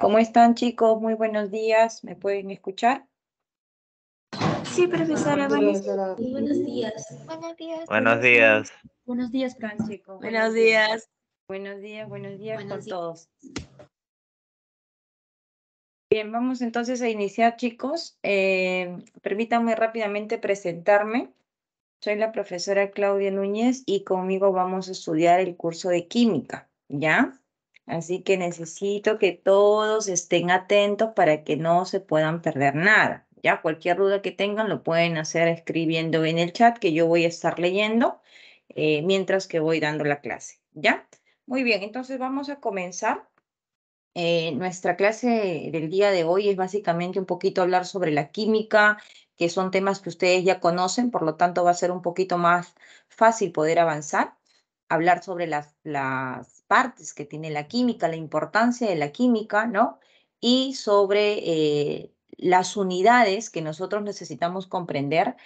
¿Cómo están, chicos? Muy buenos días. ¿Me pueden escuchar? Sí, profesora, buenos días. Buenos días. Buenos días. Buenos días. Buenos días, Francisco. Buenos días. Buenos días Buenos con días. todos. Bien, vamos entonces a iniciar, chicos. Permítanme rápidamente presentarme. Soy la profesora Claudia Núñez y conmigo vamos a estudiar el curso de química, ¿ya? Así que necesito que todos estén atentos para que no se puedan perder nada, ¿ya? Cualquier duda que tengan lo pueden hacer escribiendo en el chat que yo voy a estar leyendo mientras que voy dando la clase, ¿ya? Muy bien, entonces vamos a comenzar. Nuestra clase del día de hoy es básicamente un poquito hablar sobre la química, que son temas que ustedes ya conocen, por lo tanto va a ser un poquito más fácil poder avanzar. Hablar sobre las partes que tiene la química, la importancia de la química, ¿no? Y sobre las unidades que nosotros necesitamos comprender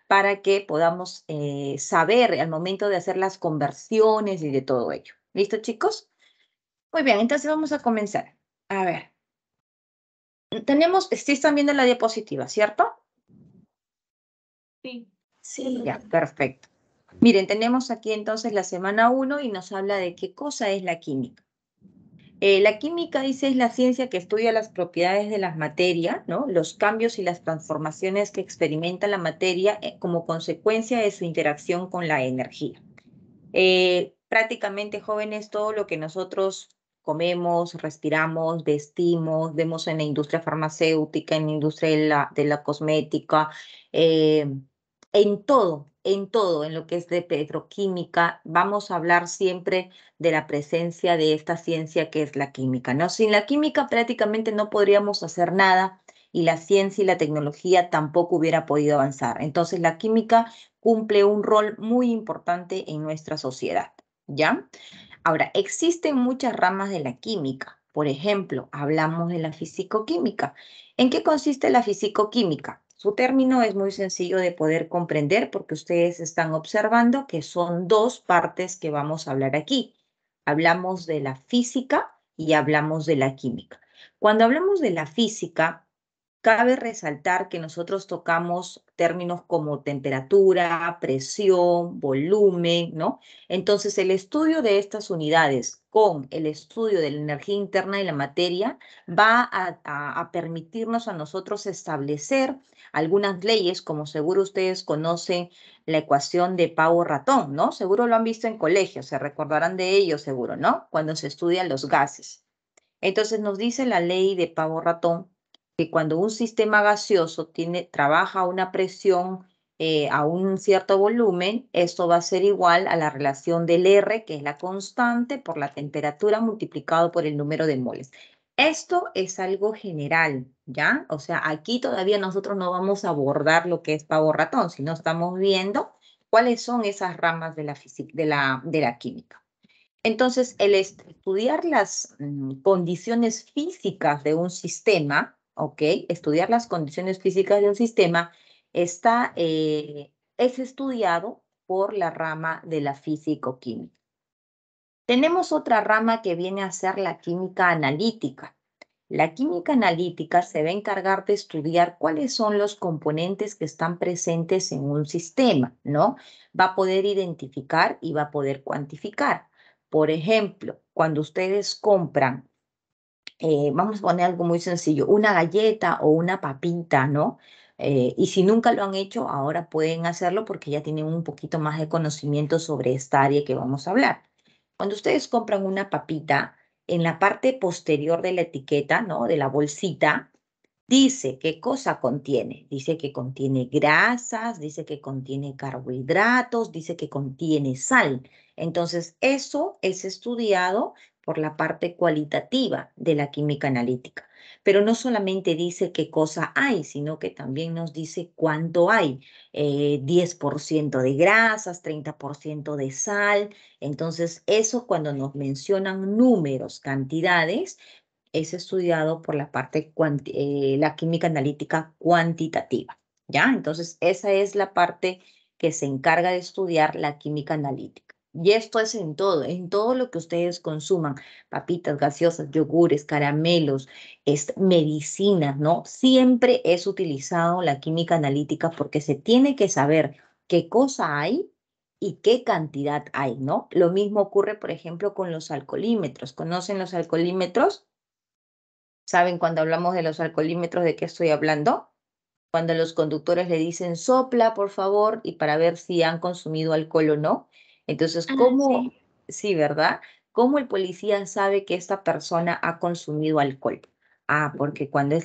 para que podamos saber al momento de hacer las conversiones y de todo ello. ¿Listo, chicos? Muy bien, entonces vamos a comenzar. A ver, sí están viendo la diapositiva, ¿cierto? Sí. Ya, perfecto. Miren, tenemos aquí entonces la semana 1 y nos habla de qué cosa es la química. La química, dice, es la ciencia que estudia las propiedades de las materias, ¿no? Los cambios y las transformaciones que experimenta la materia como consecuencia de su interacción con la energía. Prácticamente, jóvenes, todo lo que nosotros comemos, respiramos, vestimos, vemos en la industria farmacéutica, en la industria de la cosmética, en todo, en lo que es de petroquímica, vamos a hablar siempre de la presencia de esta ciencia que es la química, ¿no? Sin la química prácticamente no podríamos hacer nada y la ciencia y la tecnología tampoco hubiera podido avanzar. Entonces, la química cumple un rol muy importante en nuestra sociedad, ¿ya? Ahora, existen muchas ramas de la química. Por ejemplo, hablamos de la fisicoquímica. ¿En qué consiste la fisicoquímica? Su término es muy sencillo de poder comprender porque ustedes están observando que son dos partes que vamos a hablar aquí. Hablamos de la física y hablamos de la química. Cuando hablamos de la física, cabe resaltar que nosotros tocamos términos como temperatura, presión, volumen, ¿no? Entonces, el estudio de estas unidades con el estudio de la energía interna de la materia va a permitirnos a nosotros establecer algunas leyes, como seguro ustedes conocen la ecuación de Pavo-Ratón, ¿no? Seguro lo han visto en colegio, se recordarán de ello seguro, ¿no? Cuando se estudian los gases. Entonces, nos dice la ley de Pavo-Ratón que cuando un sistema gaseoso trabaja a una presión a un cierto volumen, esto va a ser igual a la relación del R, que es la constante, por la temperatura multiplicado por el número de moles. Esto es algo general, ¿ya? O sea, aquí todavía nosotros no vamos a abordar lo que es Pavo-Ratón, sino estamos viendo cuáles son esas ramas de la química. Entonces, el estudiar las condiciones físicas de un sistema, ¿ok? Estudiar las condiciones físicas de un sistema es estudiado por la rama de la físico-química. Tenemos otra rama que viene a ser la química analítica. La química analítica se va a encargar de estudiar cuáles son los componentes que están presentes en un sistema, ¿no? Va a poder identificar y va a poder cuantificar. Por ejemplo, cuando ustedes compran, vamos a poner algo muy sencillo, una galleta o una papita, ¿no? Y si nunca lo han hecho, ahora pueden hacerlo porque ya tienen un poquito más de conocimiento sobre esta área que vamos a hablar. Cuando ustedes compran una papita, en la parte posterior de la etiqueta, ¿no? De la bolsita, dice qué cosa contiene. Dice que contiene grasas, dice que contiene carbohidratos, dice que contiene sal. Entonces, eso es estudiado por la parte cualitativa de la química analítica. Pero no solamente dice qué cosa hay, sino que también nos dice cuánto hay. 10% de grasas, 30% de sal. Entonces, eso cuando nos mencionan números, cantidades, es estudiado por la parte, la química analítica cuantitativa, ¿ya? Entonces, esa es la parte que se encarga de estudiar la química analítica. Y esto es en todo lo que ustedes consuman, papitas, gaseosas, yogures, caramelos, medicinas, ¿no? Siempre es utilizado la química analítica porque se tiene que saber qué cosa hay y qué cantidad hay, ¿no? Lo mismo ocurre, por ejemplo, con los alcoholímetros. ¿Conocen los alcoholímetros? ¿Saben cuando hablamos de los alcoholímetros de qué estoy hablando? Cuando los conductores le dicen sopla, por favor, y para ver si han consumido alcohol o no. Entonces, Ah, sí. ¿cómo? Sí, ¿verdad? ¿Cómo el policía sabe que esta persona ha consumido alcohol? Ah, porque cuando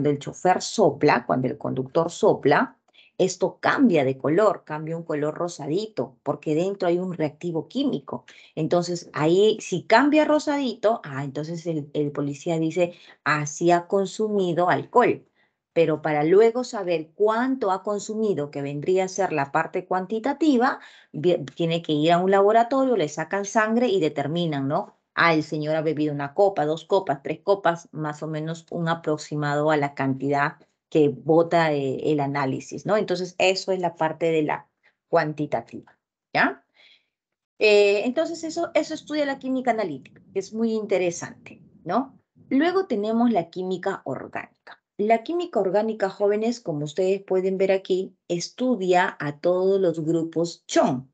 el chofer sopla, cuando el conductor sopla, esto cambia de color, cambia un color rosadito, porque dentro hay un reactivo químico. Entonces, ahí, si cambia rosadito, entonces el policía dice, así ha consumido alcohol, pero para luego saber cuánto ha consumido, que vendría a ser la parte cuantitativa, tiene que ir a un laboratorio, le sacan sangre y determinan, ¿no? El señor ha bebido una copa, 2 copas, 3 copas, más o menos un aproximado a la cantidad que bota el análisis, ¿no? Entonces, eso es la parte de la cuantitativa, ¿ya? Entonces, eso estudia la química analítica, que es muy interesante, ¿no? Luego tenemos la química orgánica. La química orgánica, jóvenes, como ustedes pueden ver aquí, estudia a todos los grupos CHON.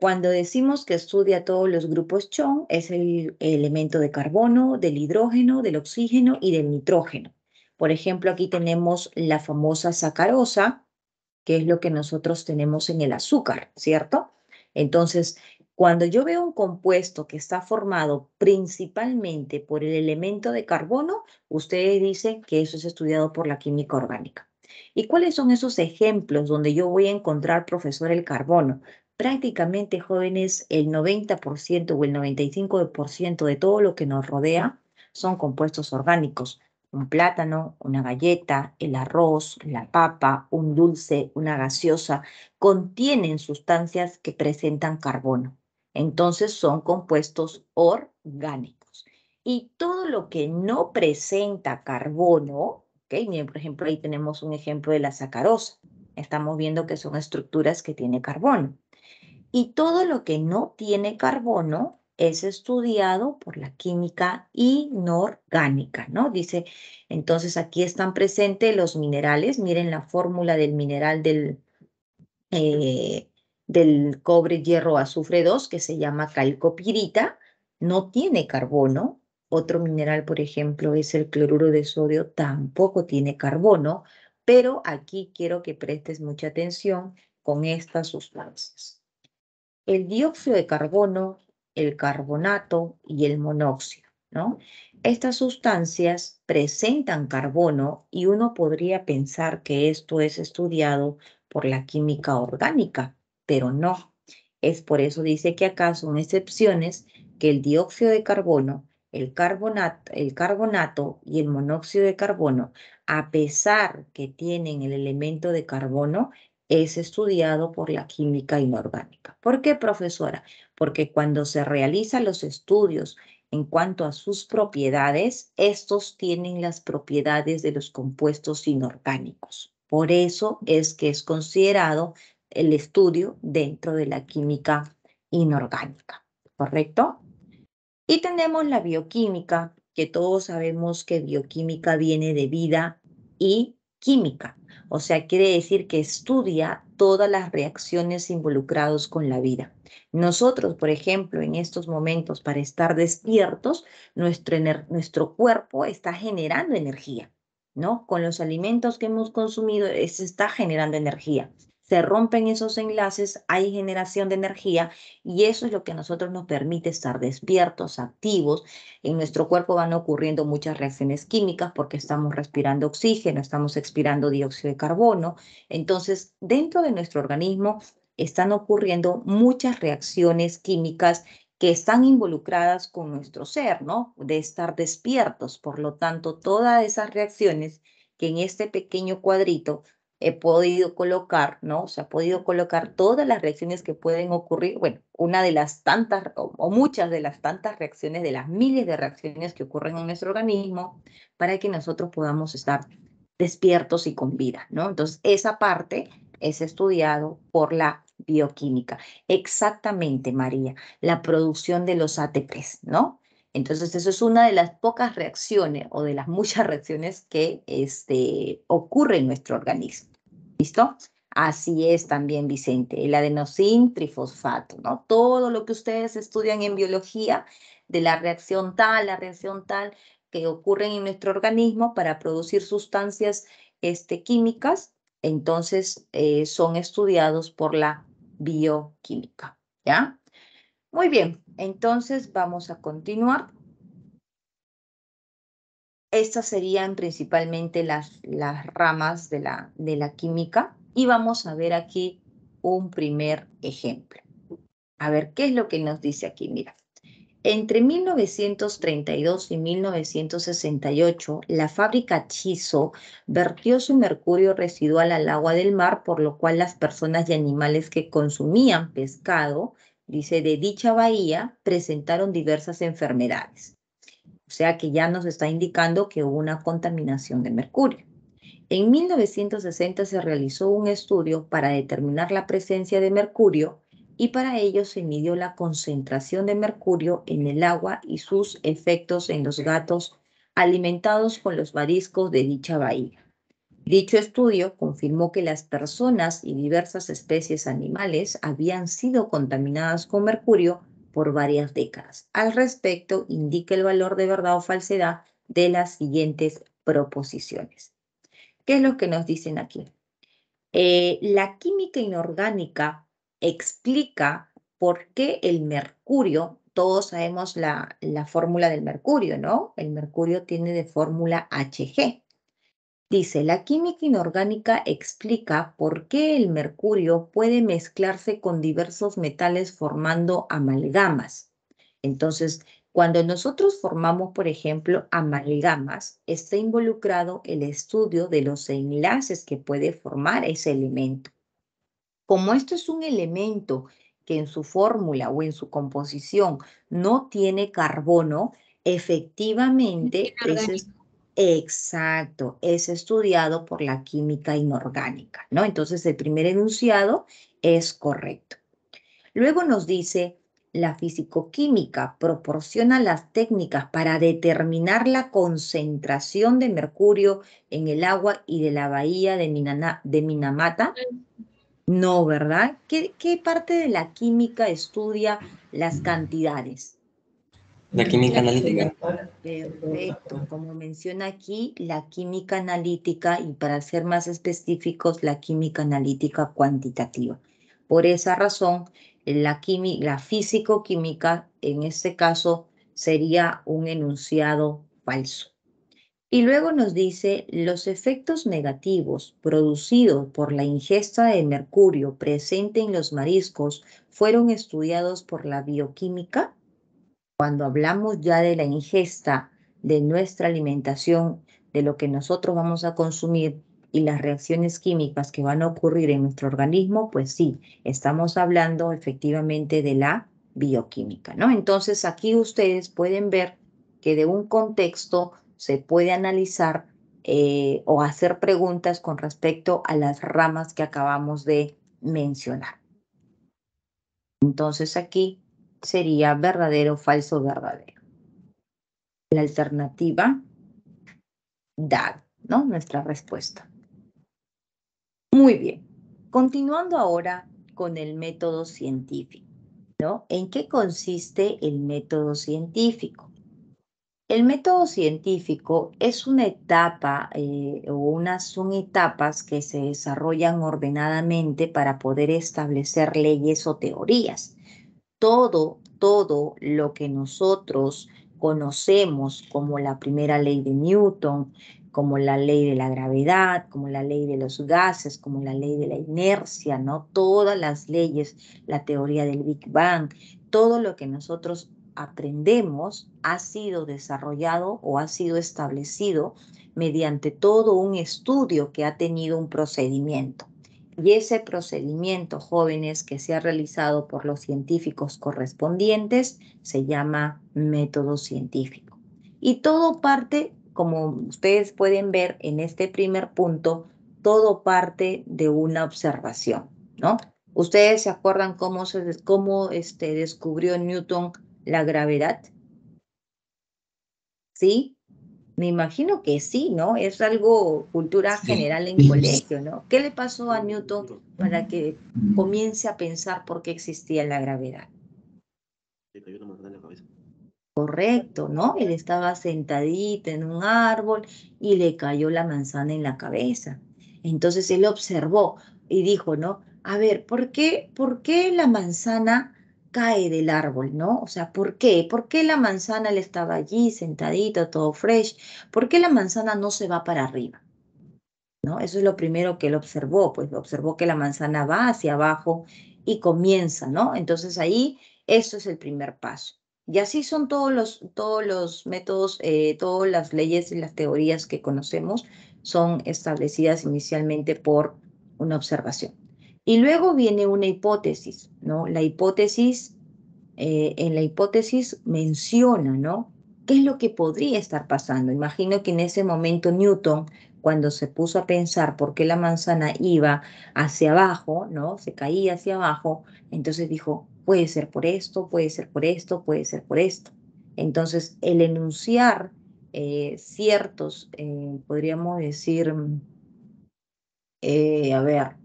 Cuando decimos que estudia todos los grupos CHON, es el elemento de carbono, del hidrógeno, del oxígeno y del nitrógeno. Por ejemplo, aquí tenemos la famosa sacarosa, que es lo que nosotros tenemos en el azúcar, ¿cierto? Entonces, cuando yo veo un compuesto que está formado principalmente por el elemento de carbono, ustedes dicen que eso es estudiado por la química orgánica. ¿Y cuáles son esos ejemplos donde yo voy a encontrar, profesor, el carbono? Prácticamente, jóvenes, el 90% o el 95% de todo lo que nos rodea son compuestos orgánicos. Un plátano, una galleta, el arroz, la papa, un dulce, una gaseosa, contienen sustancias que presentan carbono. Entonces son compuestos orgánicos. Y todo lo que no presenta carbono, ¿ok? Miren, por ejemplo, ahí tenemos un ejemplo de la sacarosa. Estamos viendo que son estructuras que tienen carbono. Y todo lo que no tiene carbono es estudiado por la química inorgánica, ¿no? Dice, entonces aquí están presentes los minerales. Miren la fórmula del mineral del cobre, hierro, azufre 2, que se llama calcopirita. No tiene carbono. Otro mineral, por ejemplo, es el cloruro de sodio, tampoco tiene carbono, pero aquí quiero que prestes mucha atención con estas sustancias: el dióxido de carbono, el carbonato y el monóxido, ¿no? Estas sustancias presentan carbono y uno podría pensar que esto es estudiado por la química orgánica, pero no. Es por eso dice que acá son excepciones, que el dióxido de carbono, el carbonato y el monóxido de carbono, a pesar que tienen el elemento de carbono, es estudiado por la química inorgánica. ¿Por qué, profesora? Porque cuando se realizan los estudios en cuanto a sus propiedades, estos tienen las propiedades de los compuestos inorgánicos. Por eso es que es considerado el estudio dentro de la química inorgánica, ¿correcto? Y tenemos la bioquímica, que todos sabemos que bioquímica viene de vida y química. O sea, quiere decir que estudia todas las reacciones involucradas con la vida. Nosotros, por ejemplo, en estos momentos, para estar despiertos, nuestro cuerpo está generando energía, ¿no? Con los alimentos que hemos consumido, se está generando energía. Se rompen esos enlaces, hay generación de energía y eso es lo que a nosotros nos permite estar despiertos, activos. En nuestro cuerpo van ocurriendo muchas reacciones químicas porque estamos respirando oxígeno, estamos expirando dióxido de carbono. Entonces, dentro de nuestro organismo están ocurriendo muchas reacciones químicas que están involucradas con nuestro ser, ¿no? De estar despiertos. Por lo tanto, todas esas reacciones que en este pequeño cuadrito he podido colocar, ¿no? Se ha podido colocar todas las reacciones que pueden ocurrir, bueno, una de las tantas o muchas de las tantas reacciones, de las miles de reacciones que ocurren en nuestro organismo para que nosotros podamos estar despiertos y con vida, ¿no? Entonces, esa parte es estudiado por la bioquímica. Exactamente, María, la producción de los ATPs, ¿no? Entonces, eso es una de las pocas reacciones o de las muchas reacciones que ocurre en nuestro organismo. ¿Listo? Así es también, Vicente, el adenosín trifosfato, ¿no? Todo lo que ustedes estudian en biología de la reacción tal, que ocurren en nuestro organismo para producir sustancias químicas, entonces son estudiados por la bioquímica, ¿ya? Muy bien, entonces vamos a continuar. Estas serían principalmente las ramas de la química y vamos a ver aquí un primer ejemplo. A ver, ¿qué es lo que nos dice aquí? Mira, entre 1932 y 1968, la fábrica Chiso vertió su mercurio residual al agua del mar, por lo cual las personas y animales que consumían pescado, dice, de dicha bahía, presentaron diversas enfermedades. O sea que ya nos está indicando que hubo una contaminación de mercurio. En 1960 se realizó un estudio para determinar la presencia de mercurio y para ello se midió la concentración de mercurio en el agua y sus efectos en los gatos alimentados con los mariscos de dicha bahía. Dicho estudio confirmó que las personas y diversas especies animales habían sido contaminadas con mercurio por varias décadas. Al respecto, indica el valor de verdad o falsedad de las siguientes proposiciones. ¿Qué es lo que nos dicen aquí? La química inorgánica explica por qué el mercurio, todos sabemos la fórmula del mercurio, ¿no? El mercurio tiene de fórmula Hg. Dice, la química inorgánica explica por qué el mercurio puede mezclarse con diversos metales formando amalgamas. Entonces, cuando nosotros formamos, por ejemplo, amalgamas, está involucrado el estudio de los enlaces que puede formar ese elemento. Como esto es un elemento que en su fórmula o en su composición no tiene carbono, efectivamente exacto, es estudiado por la química inorgánica, ¿no? Entonces el primer enunciado es correcto. Luego nos dice, la fisicoquímica proporciona las técnicas para determinar la concentración de mercurio en el agua y de la bahía de Minamata. No, ¿verdad? ¿Qué parte de la química estudia las cantidades? La química analítica. Perfecto. Como menciona aquí, la química analítica y para ser más específicos, la química analítica cuantitativa. Por esa razón, la físico-química en este caso sería un enunciado falso. Y luego nos dice, los efectos negativos producidos por la ingesta de mercurio presente en los mariscos fueron estudiados por la bioquímica. Cuando hablamos ya de la ingesta de nuestra alimentación, de lo que nosotros vamos a consumir y las reacciones químicas que van a ocurrir en nuestro organismo, pues sí, estamos hablando efectivamente de la bioquímica, ¿no? Entonces aquí ustedes pueden ver que de un contexto se puede analizar o hacer preguntas con respecto a las ramas que acabamos de mencionar. Entonces aquí sería verdadero, falso, verdadero. La alternativa, dado, ¿no? Nuestra respuesta. Muy bien. Continuando ahora con el método científico, ¿no? ¿En qué consiste el método científico? El método científico es una etapa son etapas que se desarrollan ordenadamente para poder establecer leyes o teorías. Todo lo que nosotros conocemos como la primera ley de Newton, como la ley de la gravedad, como la ley de los gases, como la ley de la inercia, ¿no? Todas las leyes, la teoría del Big Bang, todo lo que nosotros aprendemos ha sido desarrollado o ha sido establecido mediante todo un estudio que ha tenido un procedimiento. Y ese procedimiento, jóvenes, que se ha realizado por los científicos correspondientes, se llama método científico. Y todo parte, como ustedes pueden ver en este primer punto, todo parte de una observación, ¿no? ¿Ustedes se acuerdan cómo descubrió Newton la gravedad? ¿Sí? Me imagino que sí, ¿no? Es algo cultura Sí. general en colegio, ¿no? ¿Qué le pasó a Newton para que comience a pensar por qué existía la gravedad? Le cayó una manzana en la cabeza. Correcto, ¿no? Él estaba sentadito en un árbol y le cayó la manzana en la cabeza. Entonces él observó y dijo, ¿no? A ver, ¿por qué la manzana cae del árbol, ¿no? O sea, ¿por qué? ¿Por qué la manzana él estaba allí sentadito, todo fresh? ¿Por qué la manzana no se va para arriba? ¿No? Eso es lo primero que él observó, pues observó que la manzana va hacia abajo y comienza, ¿no? Entonces ahí, eso es el primer paso. Y así son todos los métodos, todas las leyes y las teorías que conocemos son establecidas inicialmente por una observación. Y luego viene una hipótesis, ¿no? En la hipótesis menciona, ¿no? ¿Qué es lo que podría estar pasando? Imagino que en ese momento Newton, cuando se puso a pensar por qué la manzana iba hacia abajo, ¿no? Se caía hacia abajo, entonces dijo, puede ser por esto, puede ser por esto, puede ser por esto. Entonces, el enunciar ciertos, podríamos decir, a ver,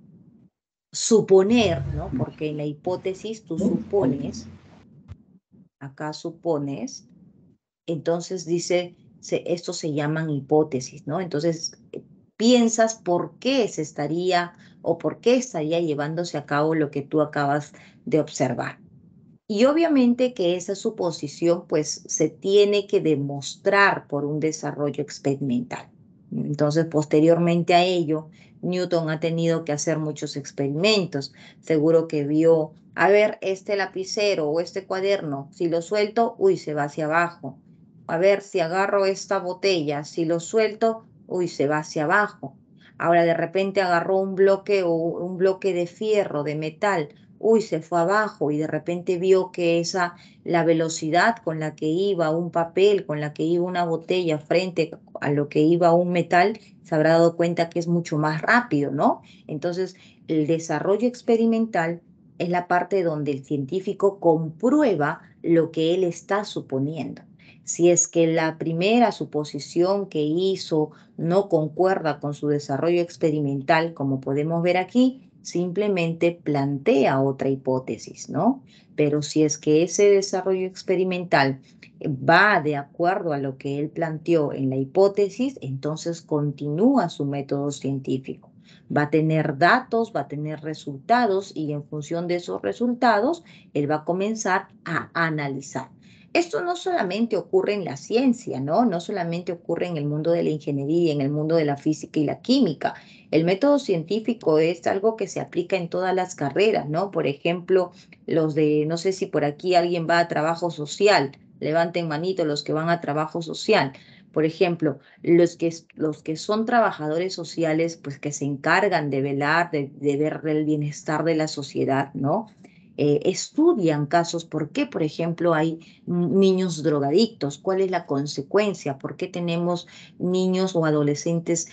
suponer, ¿no? Porque en la hipótesis tú supones, acá supones, entonces dice, esto se llaman hipótesis, ¿no? Entonces piensas por qué se estaría o por qué estaría llevándose a cabo lo que tú acabas de observar. Y obviamente que esa suposición pues se tiene que demostrar por un desarrollo experimental. Entonces, posteriormente a ello, Newton ha tenido que hacer muchos experimentos. Seguro que vio, a ver, este lapicero o este cuaderno, si lo suelto, uy, se va hacia abajo. A ver, si agarro esta botella, si lo suelto, uy, se va hacia abajo. Ahora de repente agarró un bloque o un bloque de fierro, de metal, uy, se fue abajo y de repente vio que la velocidad con la que iba un papel, con la que iba una botella frente a lo que iba un metal, se habrá dado cuenta que es mucho más rápido, ¿no? Entonces, el desarrollo experimental es la parte donde el científico comprueba lo que él está suponiendo. Si es que la primera suposición que hizo no concuerda con su desarrollo experimental, como podemos ver aquí, simplemente plantea otra hipótesis, ¿no? Pero si es que ese desarrollo experimental va de acuerdo a lo que él planteó en la hipótesis, entonces continúa su método científico. Va a tener datos, va a tener resultados y en función de esos resultados, él va a comenzar a analizar. Esto no solamente ocurre en la ciencia, ¿no? No solamente ocurre en el mundo de la ingeniería, en el mundo de la física y la química. El método científico es algo que se aplica en todas las carreras, ¿no? Por ejemplo, no sé si por aquí alguien va a trabajo social, levanten manito los que van a trabajo social. Por ejemplo, los que son trabajadores sociales, pues que se encargan de velar, de ver el bienestar de la sociedad, ¿no? Estudian casos, ¿por qué, por ejemplo, hay niños drogadictos? ¿Cuál es la consecuencia? ¿Por qué tenemos niños o adolescentes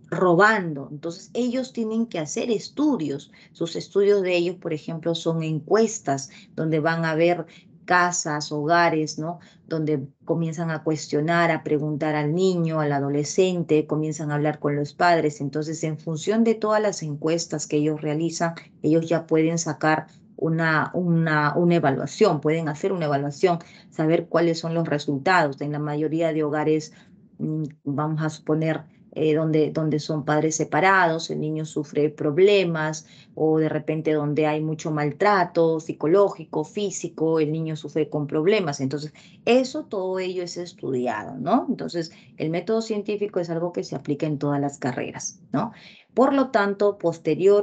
robando? Entonces, ellos tienen que hacer estudios. Sus estudios de ellos, por ejemplo, son encuestas donde van a ver casas, hogares, ¿no? Donde comienzan a cuestionar, a preguntar al niño, al adolescente, comienzan a hablar con los padres. Entonces, en función de todas las encuestas que ellos realizan, ellos ya pueden sacar una evaluación, pueden hacer una evaluación, saber cuáles son los resultados. En la mayoría de hogares, vamos a suponer, donde son padres separados, el niño sufre problemas o de repente donde hay mucho maltrato psicológico, físico, el niño sufre con problemas. Entonces, todo ello es estudiado, ¿no? Entonces, el método científico es algo que se aplica en todas las carreras, ¿no? Por lo tanto,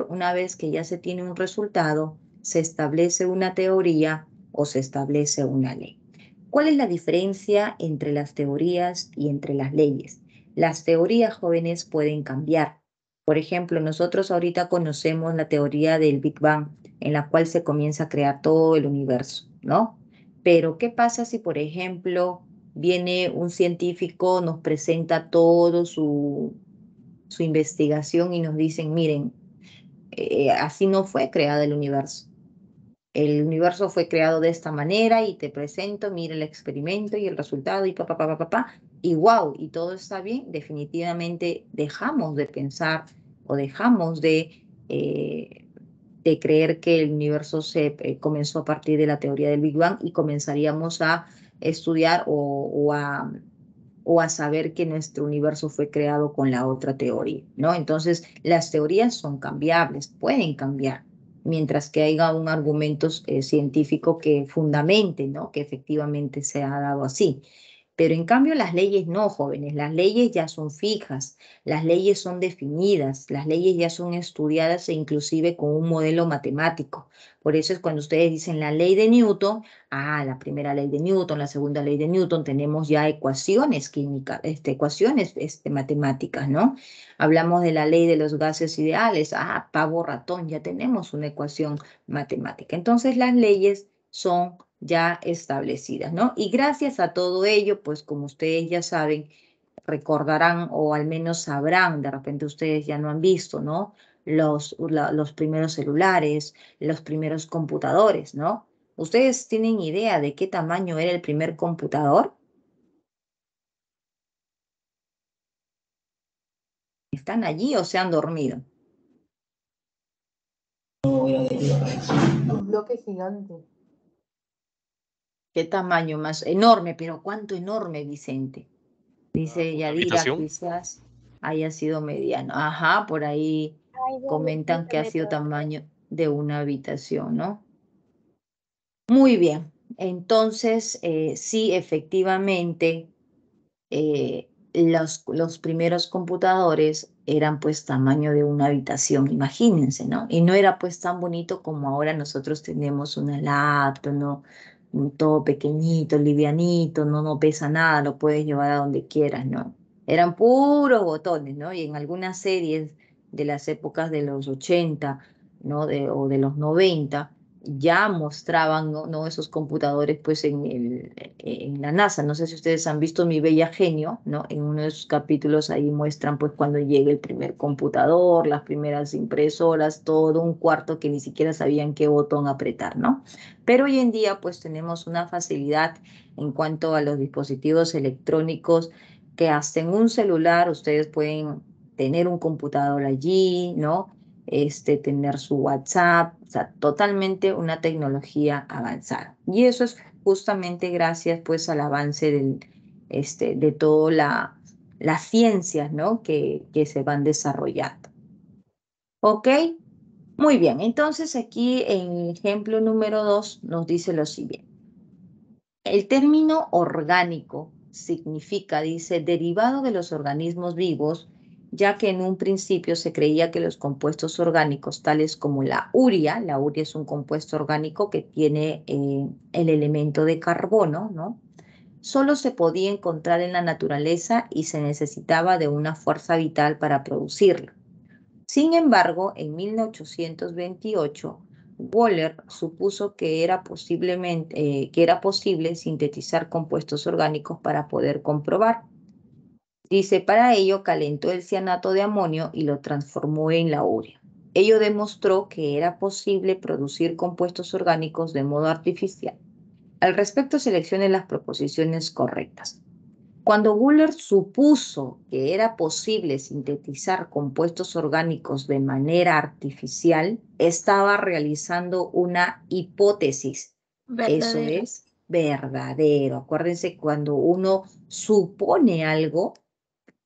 una vez que ya se tiene un resultado, se establece una teoría o se establece una ley. ¿Cuál es la diferencia entre las teorías y entre las leyes? Las teorías jóvenes pueden cambiar. Por ejemplo, nosotros ahorita conocemos la teoría del Big Bang, en la cual se comienza a crear todo el universo, ¿no? Pero, ¿qué pasa si, por ejemplo, viene un científico, nos presenta todo su investigación y nos dicen, miren, así no fue creado el universo. El universo fue creado de esta manera y te presento, mira el experimento y el resultado y y wow, y todo está bien. Definitivamente dejamos de pensar o dejamos de creer que el universo se comenzó a partir de la teoría del Big Bang y comenzaríamos a estudiar o a saber que nuestro universo fue creado con la otra teoría, ¿no? Entonces, las teorías son cambiables, pueden cambiar, mientras que haya un argumento científico que fundamente, ¿no? Que efectivamente se ha dado así. Pero en cambio las leyes no, jóvenes, las leyes ya son fijas, las leyes son definidas, las leyes ya son estudiadas e inclusive con un modelo matemático. Por eso es cuando ustedes dicen la ley de Newton, la primera ley de Newton, la segunda ley de Newton, tenemos ya ecuaciones químicas, ecuaciones matemáticas, ¿no? Hablamos de la ley de los gases ideales, pavo ratón, ya tenemos una ecuación matemática. Entonces las leyes son ya establecidas, ¿no? Y gracias a todo ello, pues como ustedes ya saben, recordarán o al menos sabrán, de repente ustedes ya no han visto, ¿no? Los primeros celulares, los primeros computadores, ¿no? ¿Ustedes tienen idea de qué tamaño era el primer computador? ¿Están allí o se han dormido? Un bloque gigante. ¿Qué tamaño más? Enorme, pero ¿cuánto enorme, Vicente? Dice Yadira, ¿Habitación? quizás haya sido mediano. Ajá, por ahí comentan que ha sido tamaño de una habitación, ¿no? Muy bien. Entonces, sí, efectivamente, los primeros computadores eran pues tamaño de una habitación, imagínense, ¿no? Y no era pues tan bonito como ahora nosotros tenemos una laptop, ¿no? Todo pequeñito, livianito, no pesa nada, lo puedes llevar a donde quieras, ¿no? Eran puros botones, ¿no? Y en algunas series de las épocas de los 80, ¿no? O de los 90, ya mostraban, ¿no? Esos computadores pues en la NASA. No sé si ustedes han visto Mi Bella Genio, ¿no? En uno de sus capítulos ahí muestran pues cuando llega el primer computador, las primeras impresoras, todo un cuarto que ni siquiera sabían qué botón apretar, ¿no? Pero hoy en día pues tenemos una facilidad en cuanto a los dispositivos electrónicos que hasta en un celular ustedes pueden tener un computador allí, ¿no? Tener su WhatsApp, o sea, totalmente una tecnología avanzada. Y eso es justamente gracias pues al avance de todas las ciencias, ¿no? que se van desarrollando. ¿Ok? Muy bien, entonces aquí en el ejemplo número 2 nos dice lo siguiente. El término orgánico significa, dice, derivado de los organismos vivos, ya que en un principio se creía que los compuestos orgánicos, tales como la urea es un compuesto orgánico que tiene el elemento de carbono, ¿no? Solo se podía encontrar en la naturaleza y se necesitaba de una fuerza vital para producirlo. Sin embargo, en 1828, Wöhler supuso que era posible sintetizar compuestos orgánicos para poder comprobar. Dice, para ello calentó el cianato de amonio y lo transformó en la urea. Ello demostró que era posible producir compuestos orgánicos de modo artificial. Al respecto, seleccione las proposiciones correctas. Cuando Wöhler supuso que era posible sintetizar compuestos orgánicos de manera artificial, estaba realizando una hipótesis. Eso Verdadero. es verdadero. Acuérdense, cuando uno supone algo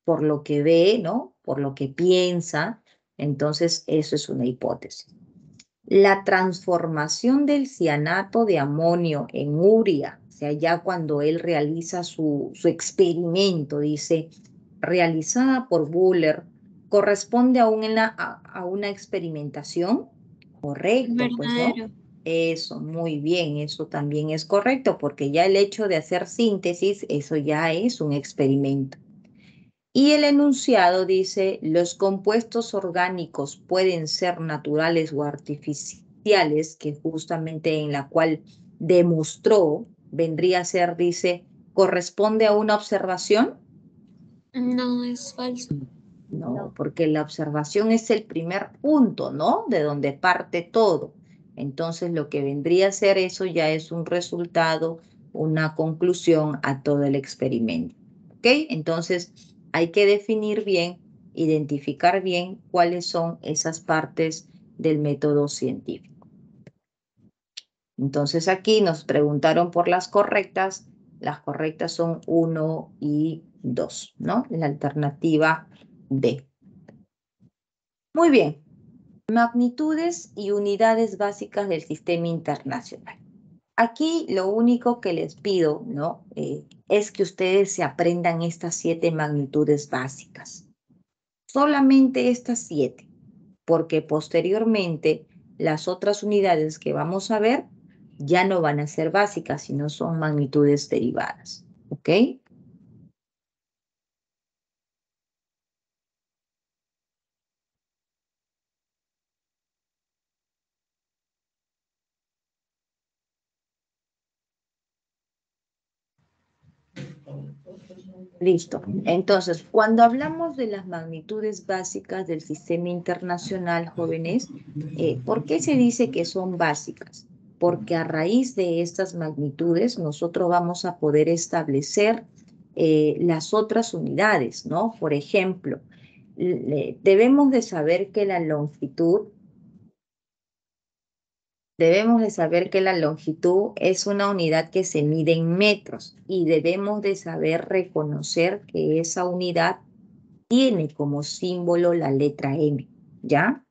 por lo que ve, ¿no? Por lo que piensa, entonces eso es una hipótesis. La transformación del cianato de amonio en urea, o sea, ya cuando él realiza su experimento, dice, realizada por Wöhler, corresponde a una experimentación. Correcto, pues no. Verdadero. Eso, muy bien, eso también es correcto, porque ya el hecho de hacer síntesis, eso ya es un experimento. Y el enunciado dice, los compuestos orgánicos pueden ser naturales o artificiales, que justamente en la cual demostró, vendría a ser, dice, corresponde a una observación. No, es falso. No, porque la observación es el primer punto, ¿no? De donde parte todo. Entonces, lo que vendría a ser eso ya es un resultado, una conclusión a todo el experimento. ¿Ok? Entonces, hay que definir bien, identificar bien cuáles son esas partes del método científico. Entonces, aquí nos preguntaron por las correctas. Las correctas son 1 y 2, ¿no? La alternativa D. Muy bien. Magnitudes y unidades básicas del sistema internacional. Aquí lo único que les pido, ¿no? Es que ustedes se aprendan estas 7 magnitudes básicas. Solamente estas 7, porque posteriormente las otras unidades que vamos a ver ya no van a ser básicas, sino son magnitudes derivadas. ¿Ok? Listo. Entonces, cuando hablamos de las magnitudes básicas del sistema internacional, jóvenes, ¿por qué se dice que son básicas? Porque a raíz de estas magnitudes nosotros vamos a poder establecer las otras unidades, ¿no? Por ejemplo, debemos de saber que la longitud es una unidad que se mide en metros y debemos de saber reconocer que esa unidad tiene como símbolo la letra M, ¿ya?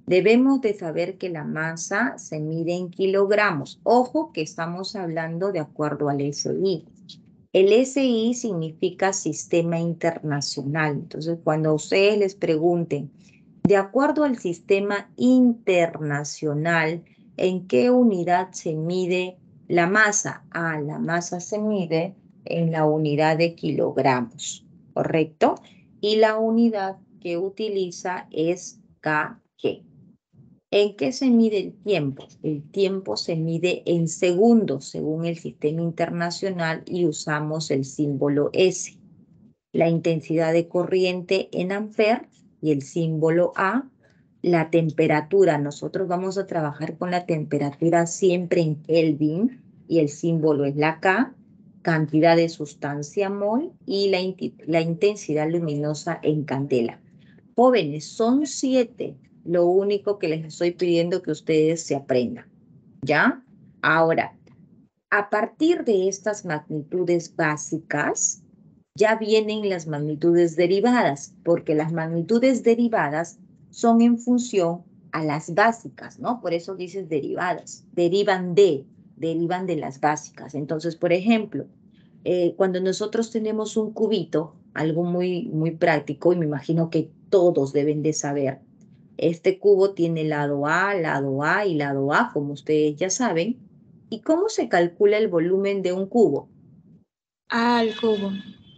Debemos de saber que la masa se mide en kilogramos. Ojo que estamos hablando de acuerdo al SI. El SI significa Sistema Internacional. Entonces, cuando ustedes les pregunten, de acuerdo al Sistema Internacional, ¿en qué unidad se mide la masa? Ah, la masa se mide en la unidad de kilogramos, ¿correcto? Y la unidad que utiliza es kg. ¿En qué se mide el tiempo? El tiempo se mide en segundos según el sistema internacional y usamos el símbolo S. La intensidad de corriente en amperes y el símbolo A. La temperatura, nosotros vamos a trabajar con la temperatura siempre en Kelvin y el símbolo es la K. Cantidad de sustancia mol y la intensidad luminosa en candela. Jóvenes, son 7. Lo único que les estoy pidiendo que ustedes se aprendan, ¿ya? Ahora, a partir de estas magnitudes básicas, ya vienen las magnitudes derivadas, porque las magnitudes derivadas son en función a las básicas, ¿no? Por eso dices derivadas, derivan de las básicas. Entonces, por ejemplo, cuando nosotros tenemos un cubito, algo muy, muy práctico, y me imagino que todos deben de saber, este cubo tiene lado A y lado A, como ustedes ya saben. ¿Y cómo se calcula el volumen de un cubo? A al cubo.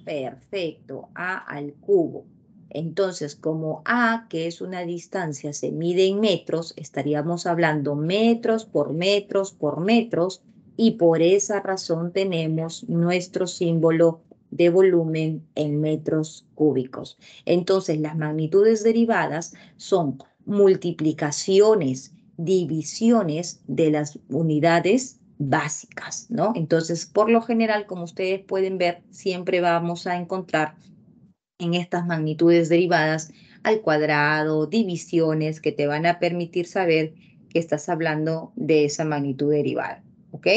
Perfecto, A al cubo. Entonces, como A, que es una distancia, se mide en metros, estaríamos hablando metros por metros por metros, y por esa razón tenemos nuestro símbolo de volumen en metros cúbicos. Entonces, las magnitudes derivadas son multiplicaciones, divisiones de las unidades básicas, ¿no? Entonces, por lo general, como ustedes pueden ver, siempre vamos a encontrar en estas magnitudes derivadas al cuadrado, divisiones que te van a permitir saber que estás hablando de esa magnitud derivada, ¿ok?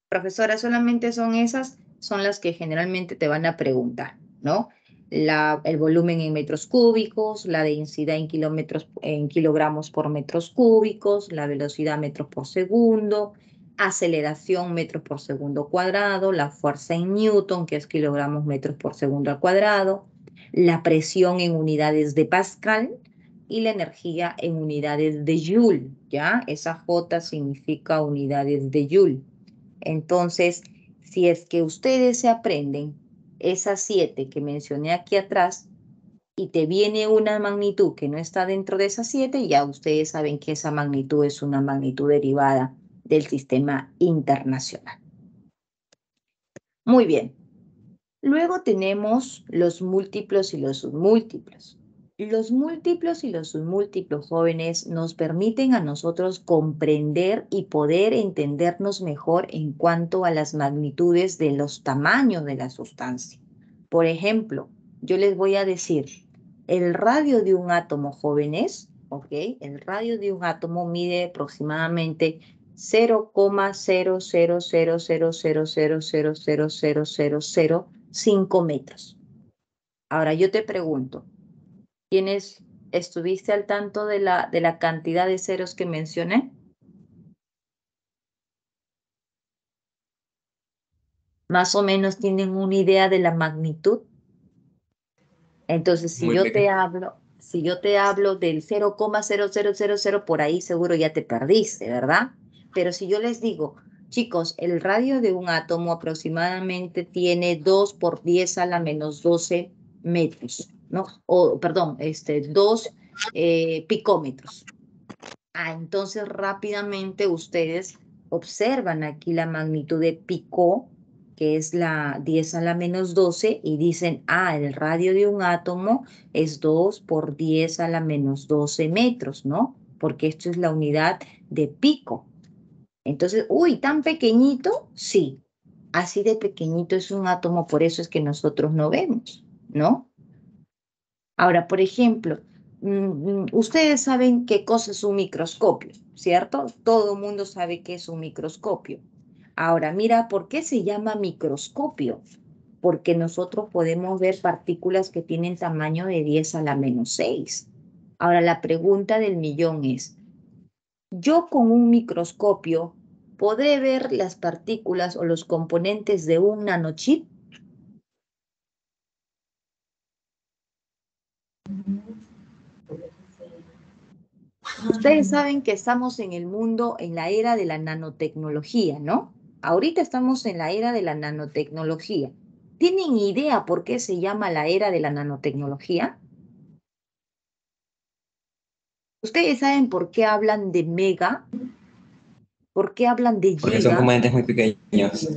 Profesora, solamente son esas, son las que generalmente te van a preguntar, ¿no? El volumen en metros cúbicos, la densidad en kilogramos por metros cúbicos, la velocidad metros por segundo, aceleración metros por segundo cuadrado, la fuerza en Newton, que es kilogramos metros por segundo al cuadrado, la presión en unidades de Pascal y la energía en unidades de Joule, ¿ya? Esa J significa unidades de Joule. Entonces, si es que ustedes se aprenden esas 7 que mencioné aquí atrás y te viene una magnitud que no está dentro de esas 7, ya ustedes saben que esa magnitud es una magnitud derivada del sistema internacional. Muy bien. Luego tenemos los múltiplos y los submúltiplos. Los múltiplos y los submúltiplos, jóvenes, nos permiten a nosotros comprender y poder entendernos mejor en cuanto a las magnitudes de los tamaños de la sustancia. Por ejemplo, yo les voy a decir, el radio de un átomo, jóvenes, ¿ok? El radio de un átomo mide aproximadamente 0,0000000000005 metros. Ahora yo te pregunto, ¿estuviste al tanto de la cantidad de ceros que mencioné? ¿Más o menos tienen una idea de la magnitud? Entonces, si Muy yo te pequeño. hablo del 0,0000, por ahí seguro ya te perdiste, ¿verdad? Pero si yo les digo, chicos, el radio de un átomo aproximadamente tiene 2 por 10 a la menos 12 metros, ¿no? O, perdón, 2 picómetros. Entonces rápidamente ustedes observan aquí la magnitud de picó, que es la 10 a la menos 12, y dicen, el radio de un átomo es 2 por 10 a la menos 12 metros, ¿no? Porque esto es la unidad de pico. Entonces, tan pequeñito, sí, así de pequeñito es un átomo, por eso es que nosotros no vemos, ¿no? Ahora, por ejemplo, ustedes saben qué cosa es un microscopio, ¿cierto? Todo el mundo sabe qué es un microscopio. Ahora, mira, ¿por qué se llama microscopio? Porque nosotros podemos ver partículas que tienen tamaño de 10 a la menos 6. Ahora, la pregunta del millón es, ¿yo con un microscopio podré ver las partículas o los componentes de un nanochip? Ustedes saben que estamos en el mundo, en la era de la nanotecnología, ¿no? Ahorita estamos en la era de la nanotecnología. ¿Tienen idea por qué se llama la era de la nanotecnología? ¿Ustedes saben por qué hablan de mega? ¿Por qué hablan de Porque son giga? componentes muy pequeños.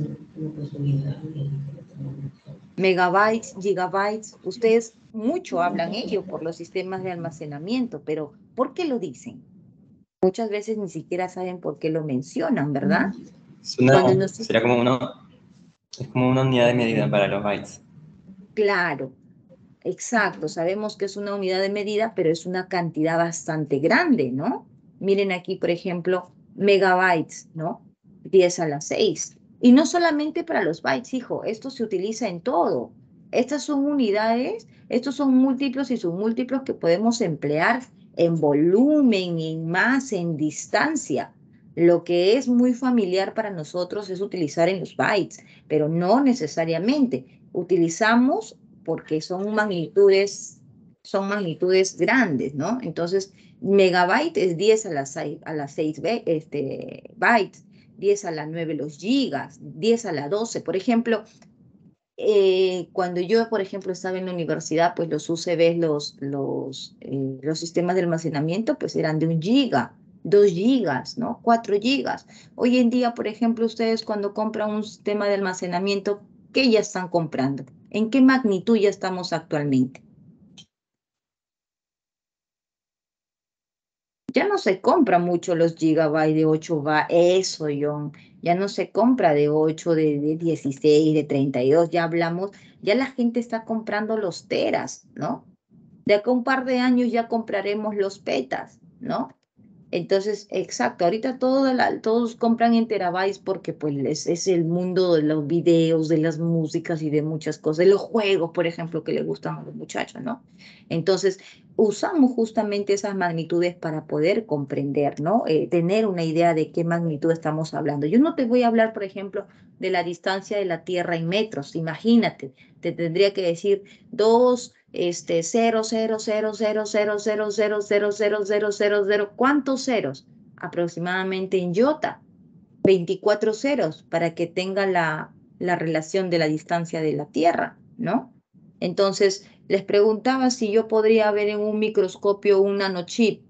Megabytes, gigabytes. Ustedes mucho hablan ello por los sistemas de almacenamiento, pero ¿por qué lo dicen? Muchas veces ni siquiera saben por qué lo mencionan, ¿verdad? Sería como es como una unidad de medida para los bytes. Claro. Exacto, sabemos que es una unidad de medida, pero es una cantidad bastante grande, ¿no? Miren aquí, por ejemplo, megabytes, ¿no? 10 a la 6. Y no solamente para los bytes, hijo, esto se utiliza en todo. Estas son unidades, estos son múltiplos y submúltiplos que podemos emplear en volumen, en masa, en distancia. Lo que es muy familiar para nosotros es utilizar en los bytes, pero no necesariamente. Utilizamos porque son magnitudes grandes, ¿no? Entonces, megabyte es 10 a las 6 bytes, 10 a la 9 los gigas, 10 a la 12. Por ejemplo, cuando yo, por ejemplo, estaba en la universidad, pues los UCBs, los sistemas de almacenamiento, pues eran de 1 giga, 2 gigas, ¿no? 4 gigas. Hoy en día, por ejemplo, ustedes cuando compran un sistema de almacenamiento, ¿qué ya están comprando? ¿En qué magnitud ya estamos actualmente? Ya no se compra mucho los gigabytes de 8 eso, John. Ya no se compra de 8, de 16, de 32. Ya hablamos, ya la gente está comprando los teras, ¿no? De acá a un par de años ya compraremos los petas, ¿no? Entonces, exacto, ahorita todos compran en terabytes porque pues es el mundo de los videos, de las músicas y de muchas cosas, de los juegos, por ejemplo, que les gustan a los muchachos, ¿no? Entonces, usamos justamente esas magnitudes para poder comprender, ¿no? Tener una idea de qué magnitud estamos hablando. Yo no te voy a hablar, por ejemplo, de la distancia de la Tierra en metros, imagínate, te tendría que decir 2 0,0000000000000. ¿Cuántos ceros? Aproximadamente en iota, 24 ceros para que tenga la relación de la distancia de la Tierra, ¿no? Entonces, les preguntaba si yo podría ver en un microscopio un nanochip.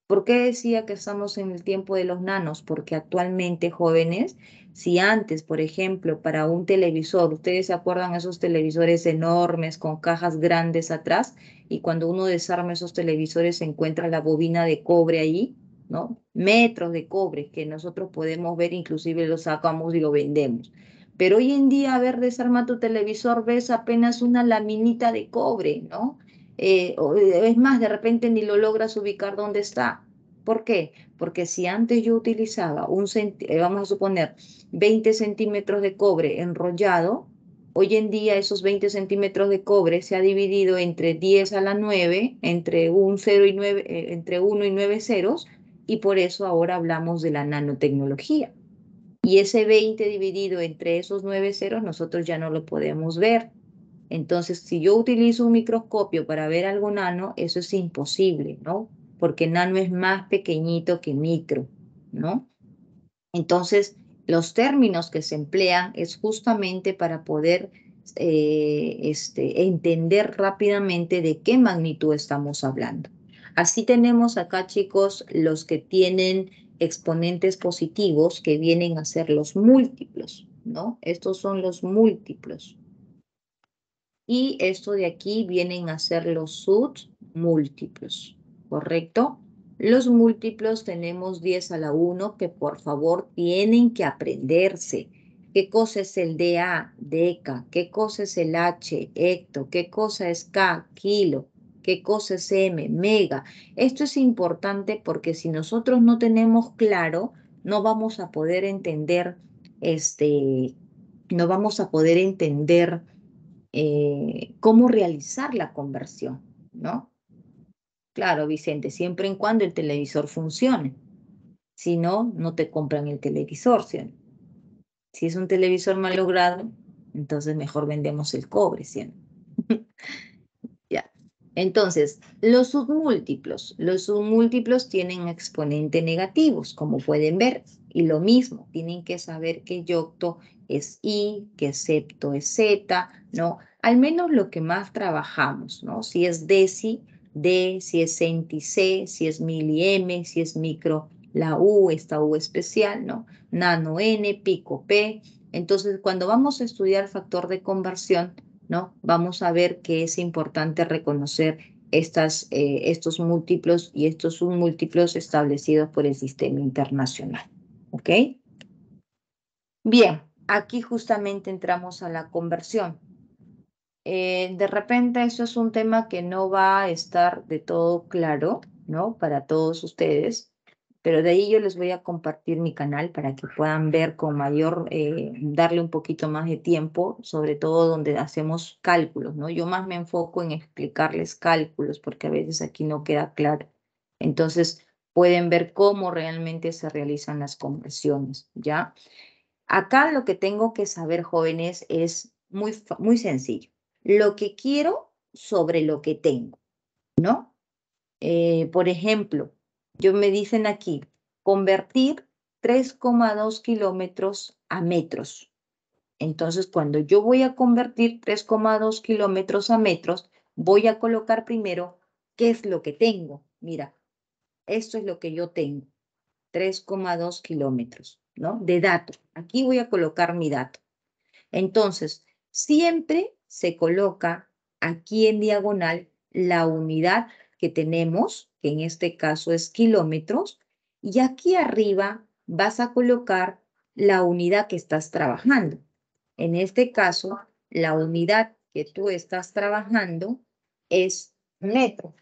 ¿Por qué decía que estamos en el tiempo de los nanos? Porque actualmente, jóvenes, si antes, por ejemplo, para un televisor, ustedes se acuerdan esos televisores enormes con cajas grandes atrás, y cuando uno desarma esos televisores se encuentra la bobina de cobre ahí, ¿no? Metros de cobre que nosotros podemos ver, inclusive lo sacamos y lo vendemos. Pero hoy en día, a ver, desarma tu televisor, ves apenas una laminita de cobre, ¿no? Es más, de repente ni lo logras ubicar dónde está. ¿Por qué? Porque si antes yo utilizaba vamos a suponer 20 centímetros de cobre enrollado, hoy en día esos 20 centímetros de cobre se ha dividido entre 10 a la 9, entre, un 0 y 9, entre 1 y 9 ceros, y por eso ahora hablamos de la nanotecnología. Y ese 20 dividido entre esos 9 ceros nosotros ya no lo podemos ver. Entonces, si yo utilizo un microscopio para ver algo nano, eso es imposible, ¿no? Porque nano es más pequeñito que micro, ¿no? Entonces, los términos que se emplean es justamente para poder entender rápidamente de qué magnitud estamos hablando. Así tenemos acá, chicos, los que tienen exponentes positivos que vienen a ser los múltiplos, ¿no? Estos son los múltiplos. Y esto de aquí vienen a ser los submúltiplos, ¿correcto? Los múltiplos tenemos 10 a la 1 que por favor tienen que aprenderse. ¿Qué cosa es el DA? Deca. ¿Qué cosa es el H? Hecto. ¿Qué cosa es K? Kilo. ¿Qué cosa es M? Mega. Esto es importante porque si nosotros no tenemos claro, no vamos a poder entender, no vamos a poder entender cómo realizar la conversión, ¿no? Claro, Vicente, siempre y cuando el televisor funcione. Si no, no te compran el televisor, ¿sí? Si es un televisor mal logrado, entonces mejor vendemos el cobre, ¿sí? Ya. Entonces, los submúltiplos tienen exponentes negativos, como pueden ver, y lo mismo, tienen que saber que yocto es I, que septo es Z, ¿no? Al menos lo que más trabajamos, ¿no? Si es deci, D, si es centi, C, si es mili, M, si es micro, la U, esta U especial, ¿no? Nano, N, pico, P. Entonces, cuando vamos a estudiar factor de conversión, ¿no? Vamos a ver que es importante reconocer estos múltiplos y estos submúltiplos establecidos por el sistema internacional. ¿Ok? Bien, aquí justamente entramos a la conversión. De repente eso es un tema que no va a estar de todo claro, ¿no? Para todos ustedes, pero de ahí yo les voy a compartir mi canal para que puedan ver con mayor, darle un poquito más de tiempo, sobre todo donde hacemos cálculos, ¿no? Yo más me enfoco en explicarles cálculos porque a veces aquí no queda claro. Entonces pueden ver cómo realmente se realizan las conversiones, ¿ya? Acá lo que tengo que saber, jóvenes, es muy sencillo. Lo que quiero sobre lo que tengo, ¿no? Por ejemplo, yo me dicen aquí, convertir 3,2 kilómetros a metros. Entonces, cuando yo voy a convertir 3,2 kilómetros a metros, voy a colocar primero qué es lo que tengo. Mira, esto es lo que yo tengo, 3,2 kilómetros, ¿no? De dato. Aquí voy a colocar mi dato. Entonces, siempre se coloca aquí en diagonal la unidad que tenemos, que en este caso es kilómetros, y aquí arriba vas a colocar la unidad que estás trabajando. En este caso, la unidad que tú estás trabajando es metro.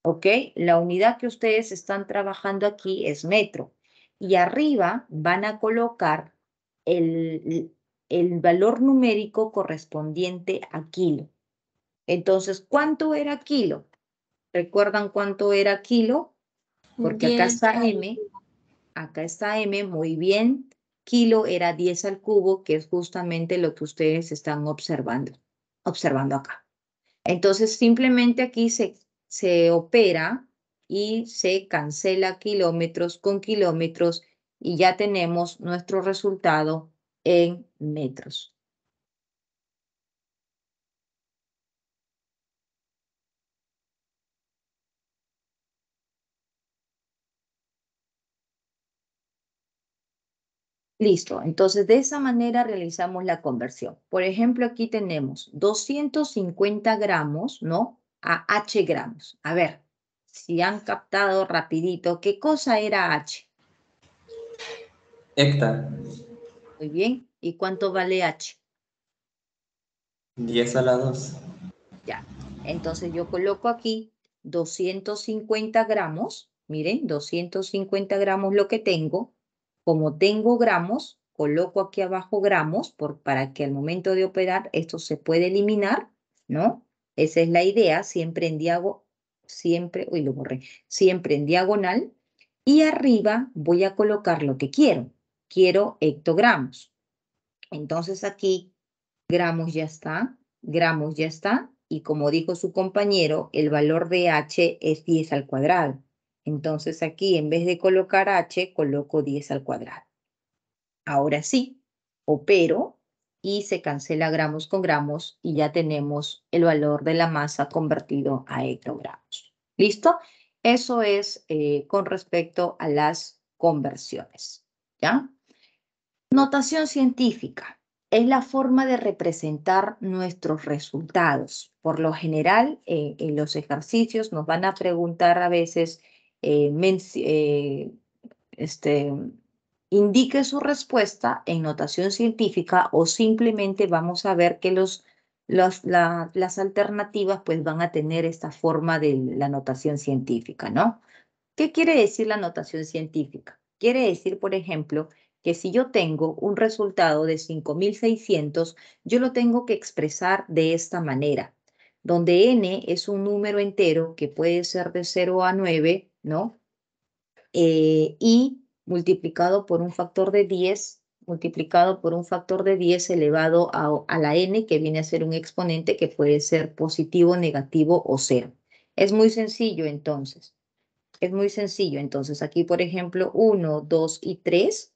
¿Ok? La unidad que ustedes están trabajando aquí es metro. Y arriba van a colocar el valor numérico correspondiente a kilo. Entonces, ¿cuánto era kilo? ¿Recuerdan cuánto era kilo? Porque acá 10 está M, acá está M, muy bien. Kilo era 10 al cubo, que es justamente lo que ustedes están observando acá. Entonces, simplemente aquí se opera y se cancela kilómetros con kilómetros y ya tenemos nuestro resultado en metros. Listo, entonces de esa manera realizamos la conversión. Por ejemplo, aquí tenemos 250 gramos, ¿no? A H gramos. A ver, si han captado rapidito, ¿qué cosa era H? Hecta, Muy bien, ¿y cuánto vale H? 10 a la 2. Ya, entonces yo coloco aquí 250 gramos, miren, 250 gramos lo que tengo. Como tengo gramos, coloco aquí abajo gramos para que al momento de operar esto se puede eliminar, ¿no? Esa es la idea, siempre en siempre, uy, lo borré, siempre en diagonal. Y arriba voy a colocar lo que quiero. Quiero hectogramos. Entonces aquí gramos ya está, y como dijo su compañero, el valor de H es 10 al cuadrado. Entonces aquí en vez de colocar H, coloco 10 al cuadrado. Ahora sí, opero y se cancela gramos con gramos y ya tenemos el valor de la masa convertido a hectogramos. ¿Listo? Eso es con respecto a las conversiones. ¿Ya? Notación científica es la forma de representar nuestros resultados. Por lo general, en los ejercicios nos van a preguntar a veces, este, indique su respuesta en notación científica o simplemente vamos a ver que las alternativas pues van a tener esta forma de la notación científica, ¿no? ¿Qué quiere decir la notación científica? Quiere decir, por ejemplo, que si yo tengo un resultado de 5600, yo lo tengo que expresar de esta manera, donde n es un número entero que puede ser de 0 a 9, ¿no? Y multiplicado por un factor de 10, multiplicado por un factor de 10 elevado a la n, que viene a ser un exponente que puede ser positivo, negativo o cero. Es muy sencillo entonces. Es muy sencillo. Entonces, aquí, por ejemplo, 1, 2 y 3,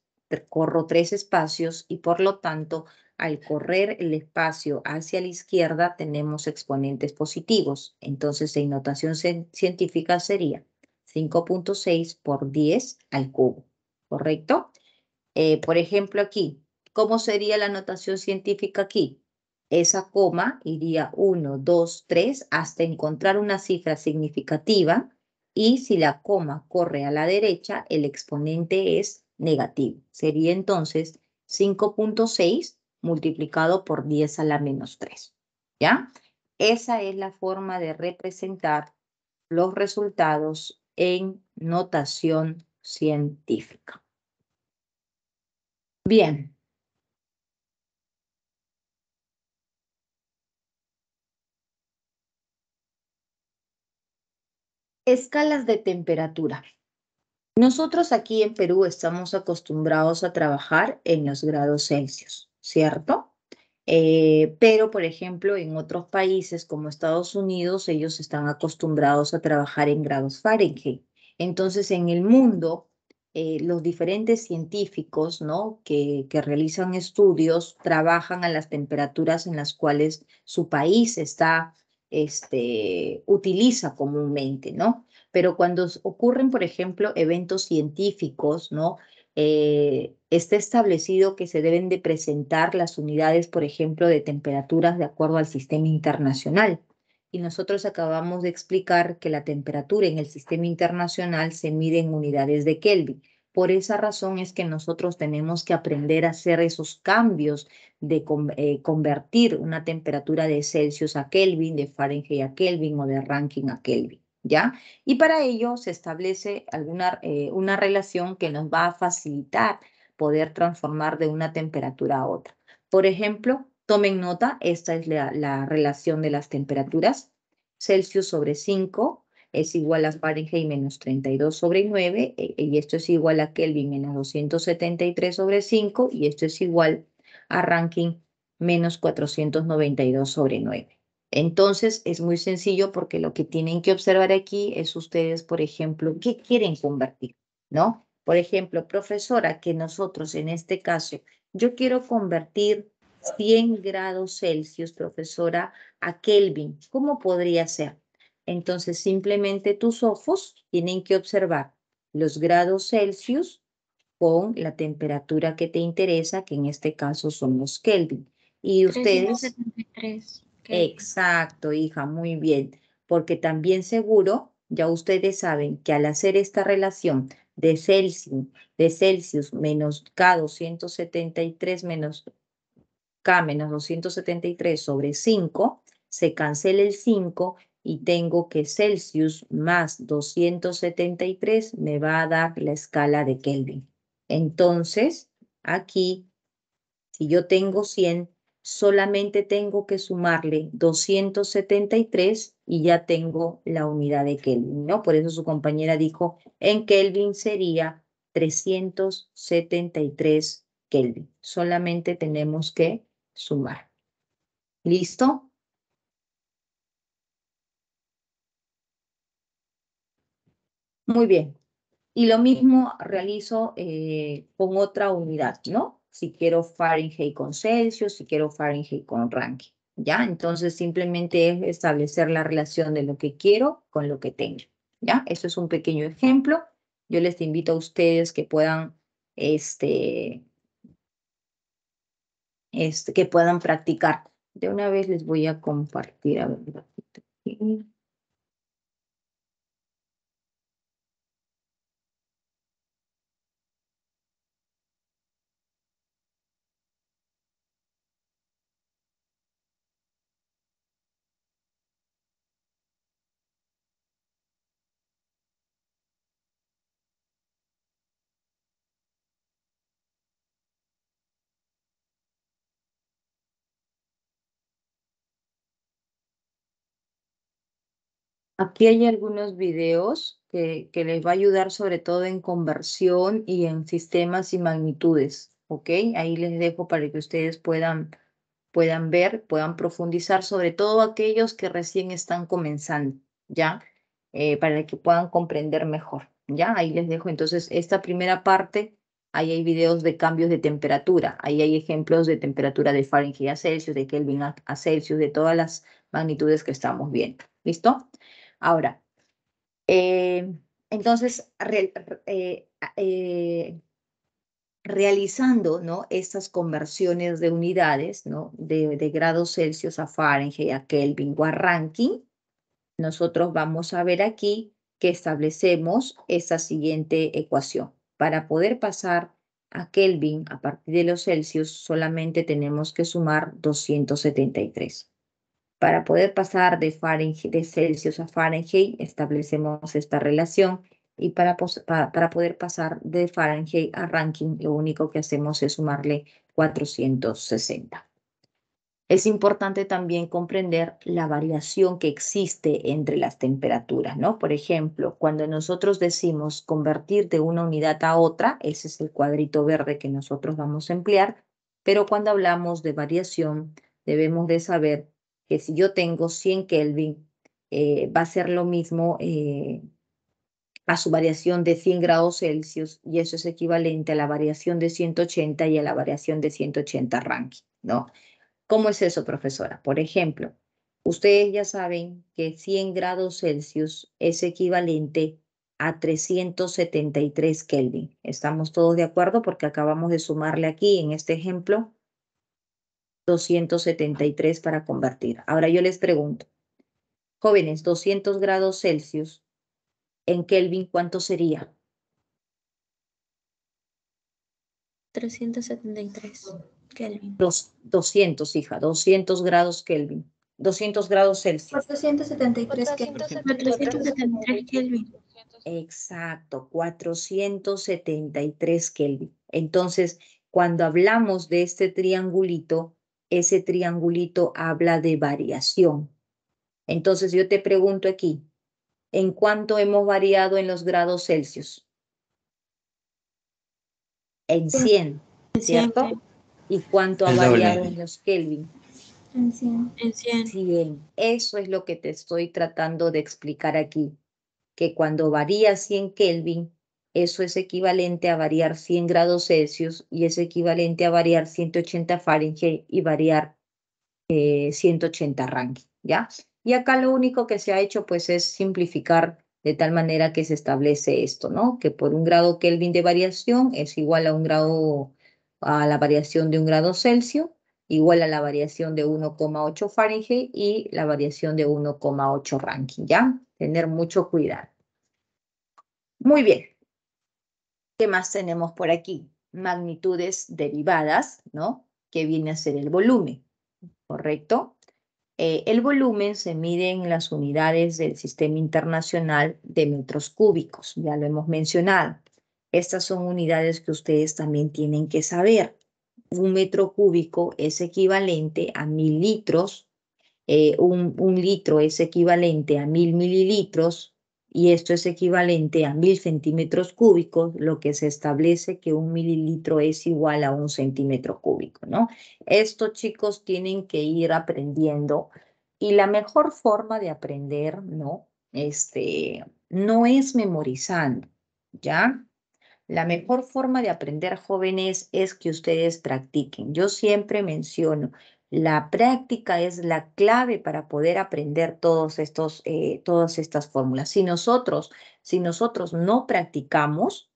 corro 3 espacios y por lo tanto, al correr el espacio hacia la izquierda, tenemos exponentes positivos. Entonces, en notación científica sería 5.6 por 10 al cubo. ¿Correcto? Por ejemplo, aquí, ¿cómo sería la notación científica aquí? Esa coma iría 1, 2, 3 hasta encontrar una cifra significativa y si la coma corre a la derecha, el exponente es negativo. Sería entonces 5.6 multiplicado por 10 a la menos 3. ¿Ya? Esa es la forma de representar los resultados en notación científica. Bien. Escalas de temperatura. Nosotros aquí en Perú estamos acostumbrados a trabajar en los grados Celsius, ¿cierto? Pero, por ejemplo, en otros países como Estados Unidos, ellos están acostumbrados a trabajar en grados Fahrenheit. Entonces, en el mundo, los diferentes científicos, ¿no? que realizan estudios trabajan a las temperaturas en las cuales su país utiliza comúnmente, ¿no? Pero cuando ocurren, por ejemplo, eventos científicos, ¿no? Está establecido que se deben de presentar las unidades, por ejemplo, de temperaturas de acuerdo al sistema internacional. Y nosotros acabamos de explicar que la temperatura en el sistema internacional se mide en unidades de Kelvin. Por esa razón es que nosotros tenemos que aprender a hacer esos cambios de convertir una temperatura de Celsius a Kelvin, de Fahrenheit a Kelvin o de Rankine a Kelvin, ¿ya? Y para ello se establece una relación que nos va a facilitar poder transformar de una temperatura a otra. Por ejemplo, tomen nota, esta es la relación de las temperaturas. Celsius sobre 5 es igual a Fahrenheit menos 32 sobre 9, y esto es igual a Kelvin menos 273 sobre 5, y esto es igual a Rankine menos 492 sobre 9. Entonces, es muy sencillo porque lo que tienen que observar aquí es ustedes, por ejemplo, ¿qué quieren convertir? ¿No? Por ejemplo, profesora, que nosotros en este caso, yo quiero convertir 100 grados Celsius, profesora, a Kelvin. ¿Cómo podría ser? Entonces, simplemente tus ojos tienen que observar los grados Celsius con la temperatura que te interesa, que en este caso son los Kelvin. Y ustedes... 373 Kelvin. Exacto, hija, muy bien. Porque también seguro, ya ustedes saben que al hacer esta relación de Celsius menos K273 menos K menos 273 sobre 5, se cancela el 5 y tengo que Celsius más 273 me va a dar la escala de Kelvin. Entonces, aquí, si yo tengo 100, solamente tengo que sumarle 273 y ya tengo la unidad de Kelvin, ¿no? Por eso su compañera dijo, en Kelvin sería 373 Kelvin. Solamente tenemos que sumar. ¿Listo? Muy bien. Y lo mismo realizo con otra unidad, ¿no? Si quiero Fahrenheit con Celsius, si quiero Fahrenheit con Rankine, ¿ya? Entonces simplemente es establecer la relación de lo que quiero con lo que tengo, ¿ya? Eso es un pequeño ejemplo. Yo les invito a ustedes que puedan, que puedan practicar. De una vez les voy a compartir, a ver, un ratito aquí. Aquí hay algunos videos que les va a ayudar sobre todo en conversión y en sistemas y magnitudes, ¿ok? Ahí les dejo para que ustedes puedan ver, puedan profundizar, sobre todo aquellos que recién están comenzando, ¿ya? Para que puedan comprender mejor, ¿ya? Ahí les dejo entonces esta primera parte, ahí hay videos de cambios de temperatura, ahí hay ejemplos de temperatura de Fahrenheit a Celsius, de Kelvin a Celsius, de todas las magnitudes que estamos viendo, ¿listo? Ahora, entonces, realizando, ¿no?, estas conversiones de unidades, ¿no?, de grados Celsius a Fahrenheit, a Kelvin o a Rankine, nosotros vamos a ver aquí que establecemos esta siguiente ecuación. Para poder pasar a Kelvin a partir de los Celsius, solamente tenemos que sumar 273. Para poder pasar de Celsius a Fahrenheit, establecemos esta relación y para poder pasar de Fahrenheit a Rankine, lo único que hacemos es sumarle 460. Es importante también comprender la variación que existe entre las temperaturas, ¿no? Por ejemplo, cuando nosotros decimos convertir de una unidad a otra, ese es el cuadrito verde que nosotros vamos a emplear, pero cuando hablamos de variación, debemos de saber que si yo tengo 100 Kelvin, va a ser lo mismo a su variación de 100 grados Celsius, y eso es equivalente a la variación de 180 y a la variación de 180 Rankine, ¿no? ¿Cómo es eso, profesora? Por ejemplo, ustedes ya saben que 100 grados Celsius es equivalente a 373 Kelvin. ¿Estamos todos de acuerdo? Porque acabamos de sumarle aquí, en este ejemplo, 273 para convertir. Ahora yo les pregunto, jóvenes, 200 grados Celsius en Kelvin, ¿cuánto sería? 373 Kelvin. 200, hija, 200 grados Kelvin. 200 grados Celsius. 473 Kelvin. Exacto, 473 Kelvin. Entonces, cuando hablamos de este triangulito, ese triangulito habla de variación. Entonces, yo te pregunto aquí, ¿en cuánto hemos variado en los grados Celsius? En 100, ¿cierto? ¿Y cuánto ha El doble. variado en los Kelvin? En 100. 100. Eso es lo que te estoy tratando de explicar aquí, que cuando varía 100 Kelvin, eso es equivalente a variar 100 grados Celsius y es equivalente a variar 180 Fahrenheit y variar 180 Rankine, ¿ya? Y acá lo único que se ha hecho pues es simplificar De tal manera que se establece esto, ¿no? Que por 1 grado Kelvin de variación es igual a la variación de 1 grado Celsius, igual a la variación de 1,8 Fahrenheit y la variación de 1,8 Rankine, ¿ya? Tener mucho cuidado. Muy bien. ¿Qué más tenemos por aquí? Magnitudes derivadas, ¿no? Que viene a ser el volumen, ¿correcto? El volumen se mide en las unidades del Sistema Internacional de metros cúbicos, ya lo hemos mencionado. Estas son unidades que ustedes también tienen que saber. 1 metro cúbico es equivalente a 1000 litros, un litro es equivalente a 1000 mililitros y esto es equivalente a 1000 centímetros cúbicos, lo que se establece que 1 mililitro es igual a 1 centímetro cúbico, ¿no? Esto, chicos, tienen que ir aprendiendo y la mejor forma de aprender, ¿no? No es memorizando, ¿ya? La mejor forma de aprender, jóvenes, es que ustedes practiquen. Yo siempre menciono, la práctica es la clave para poder aprender todas estas fórmulas. Si nosotros no practicamos,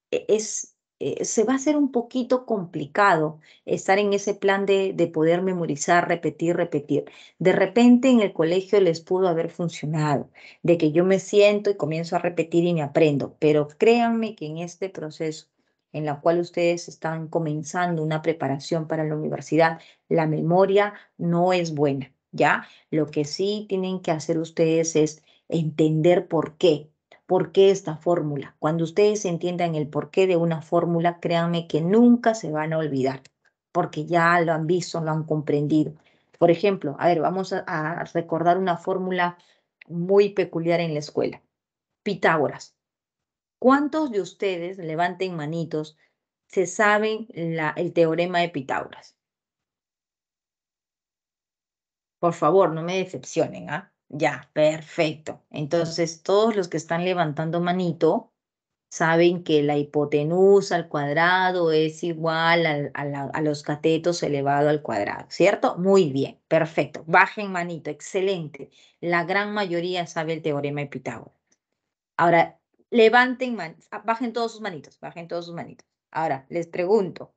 se va a hacer un poquito complicado estar en ese plan de poder memorizar, repetir, repetir. De repente en el colegio les pudo haber funcionado, de que yo me siento y comienzo a repetir y me aprendo, pero créanme que en este proceso en la cual ustedes están comenzando una preparación para la universidad, la memoria no es buena, ¿ya? Lo que sí tienen que hacer ustedes es entender por qué. ¿Por qué esta fórmula? Cuando ustedes entiendan el porqué de una fórmula, créanme que nunca se van a olvidar, porque ya lo han visto, lo han comprendido. Por ejemplo, a ver, vamos a recordar una fórmula muy peculiar en la escuela. Pitágoras. ¿Cuántos de ustedes, levanten manitos, se saben el teorema de Pitágoras? Por favor, no me decepcionen, ¿ah? Ya, perfecto. Entonces, todos los que están levantando manito saben que la hipotenusa al cuadrado es igual a los catetos elevado al cuadrado, ¿cierto? Muy bien, perfecto. Bajen manito, excelente. La gran mayoría sabe el teorema de Pitágoras. Ahora, bajen todos sus manitos, bajen todos sus manitos. Ahora, les pregunto,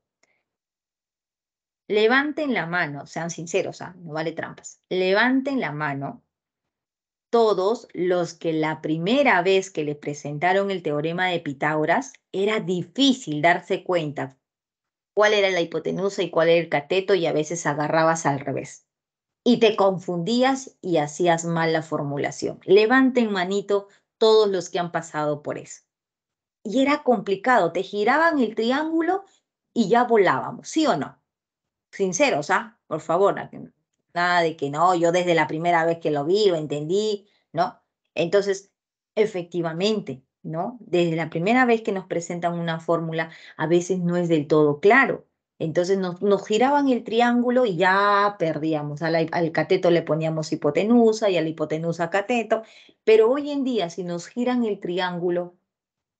levanten la mano, sean sinceros, ¿ah? No vale trampas. Levanten la mano todos los que la primera vez que le presentaron el teorema de Pitágoras era difícil darse cuenta cuál era la hipotenusa y cuál era el cateto y a veces agarrabas al revés. Y te confundías y hacías mal la formulación. Levanten manito todos los que han pasado por eso. Y era complicado, te giraban el triángulo y ya volábamos, ¿sí o no? Sinceros, ¿ah? Por favor, nada de que no, yo desde la primera vez que lo vi, lo entendí, ¿no? Entonces, efectivamente, ¿no? Desde la primera vez que nos presentan una fórmula, a veces no es del todo claro. Entonces nos giraban el triángulo y ya perdíamos. Al cateto le poníamos hipotenusa y a la hipotenusa cateto, pero hoy en día si nos giran el triángulo,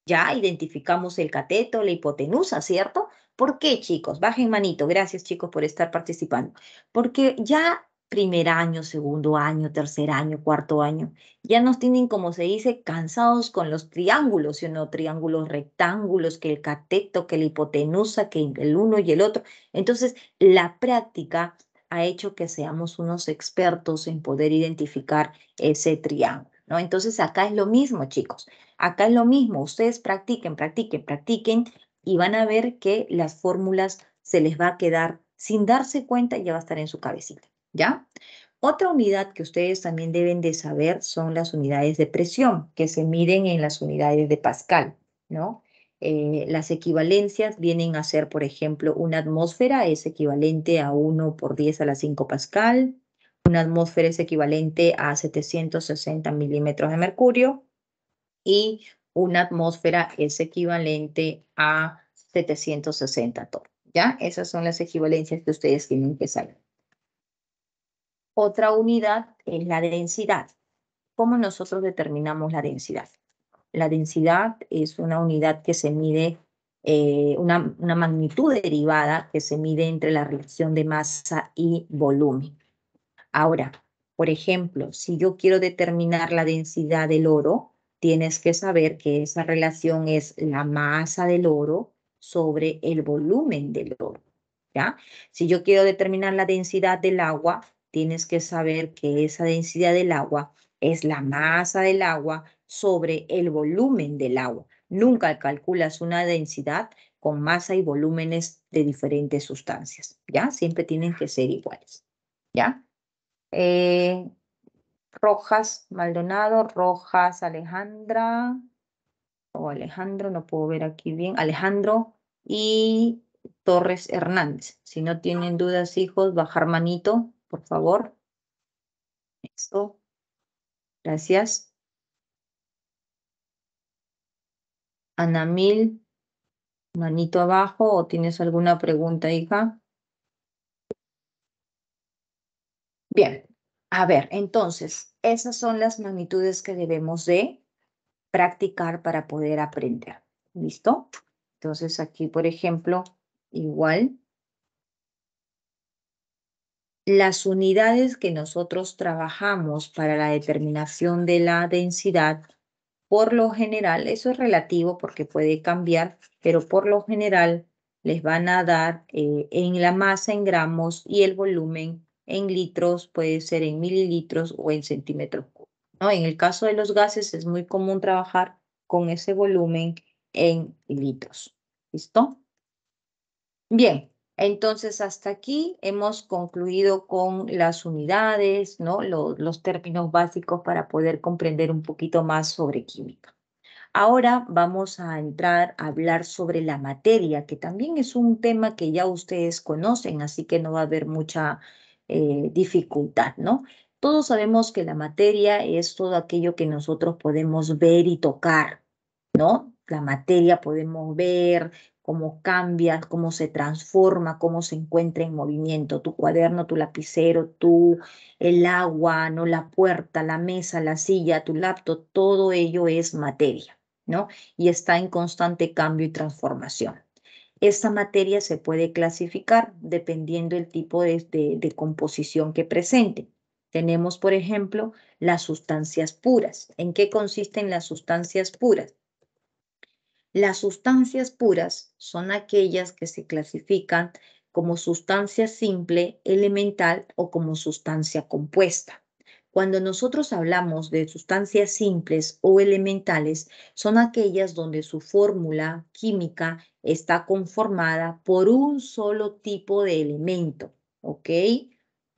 ya identificamos el cateto, la hipotenusa, ¿cierto? ¿Por qué, chicos? Bajen manito. Gracias, chicos, por estar participando. Porque ya 1er año, 2.er año, 3er año, 4.er año, ya nos tienen, como se dice, cansados con los triángulos, ¿sí o no? Triángulos rectángulos, que el cateto, que la hipotenusa, que el uno y el otro. Entonces, la práctica ha hecho que seamos unos expertos en poder identificar ese triángulo, ¿no? Entonces, acá es lo mismo, chicos. Acá es lo mismo, ustedes practiquen, practiquen, practiquen y van a ver que las fórmulas se les va a quedar sin darse cuenta y ya va a estar en su cabecita, ¿ya? Otra unidad que ustedes también deben de saber son las unidades de presión, que se miden en las unidades de Pascal, ¿no? Las equivalencias vienen a ser, por ejemplo, una atmósfera es equivalente a 1 por 10 a la 5 Pascal, una atmósfera es equivalente a 760 milímetros de mercurio, y una atmósfera es equivalente a 760 torres, ¿ya? Esas son las equivalencias que ustedes tienen que saber. Otra unidad es la densidad. ¿Cómo nosotros determinamos la densidad? La densidad es una unidad que se mide, una magnitud derivada que se mide entre la relación de masa y volumen. Ahora, por ejemplo, si yo quiero determinar la densidad del oro, tienes que saber que esa relación es la masa del oro sobre el volumen del oro, ¿ya? Si yo quiero determinar la densidad del agua, tienes que saber que esa densidad del agua es la masa del agua sobre el volumen del agua. Nunca calculas una densidad con masa y volúmenes de diferentes sustancias, ¿ya? Siempre tienen que ser iguales, ¿ya? Rojas, Maldonado, Rojas, Alejandra, o Alejandro, no puedo ver aquí bien, Alejandro y Torres Hernández. Si no tienen dudas, hijos, bajar manito, por favor. Esto, gracias. Anamil, manito abajo, ¿o tienes alguna pregunta, hija? Bien, a ver, entonces, esas son las magnitudes que debemos de practicar para poder aprender. ¿Listo? Entonces aquí, por ejemplo, igual, las unidades que nosotros trabajamos para la determinación de la densidad, por lo general, eso es relativo porque puede cambiar, pero por lo general les van a dar en la masa en gramos y el volumen en litros, puede ser en mililitros o en centímetros cúbicos, ¿no? En el caso de los gases es muy común trabajar con ese volumen en litros. ¿Listo? Bien, entonces hasta aquí hemos concluido con las unidades, ¿no? Los términos básicos para poder comprender un poquito más sobre química. Ahora vamos a entrar a hablar sobre la materia, que también es un tema que ya ustedes conocen, así que no va a haber mucha dificultad, ¿no? Todos sabemos que la materia es todo aquello que nosotros podemos ver y tocar, ¿no? La materia podemos ver cómo cambia, cómo se transforma, cómo se encuentra en movimiento. Tu cuaderno, tu lapicero, el agua, ¿no? La puerta, la mesa, la silla, tu laptop, todo ello es materia, ¿no? Y está en constante cambio y transformación. Esta materia se puede clasificar dependiendo del tipo de composición que presente. Tenemos, por ejemplo, las sustancias puras. ¿En qué consisten las sustancias puras? Las sustancias puras son aquellas que se clasifican como sustancia simple, elemental o como sustancia compuesta. Cuando nosotros hablamos de sustancias simples o elementales, son aquellas donde su fórmula química está conformada por un solo tipo de elemento, ¿ok?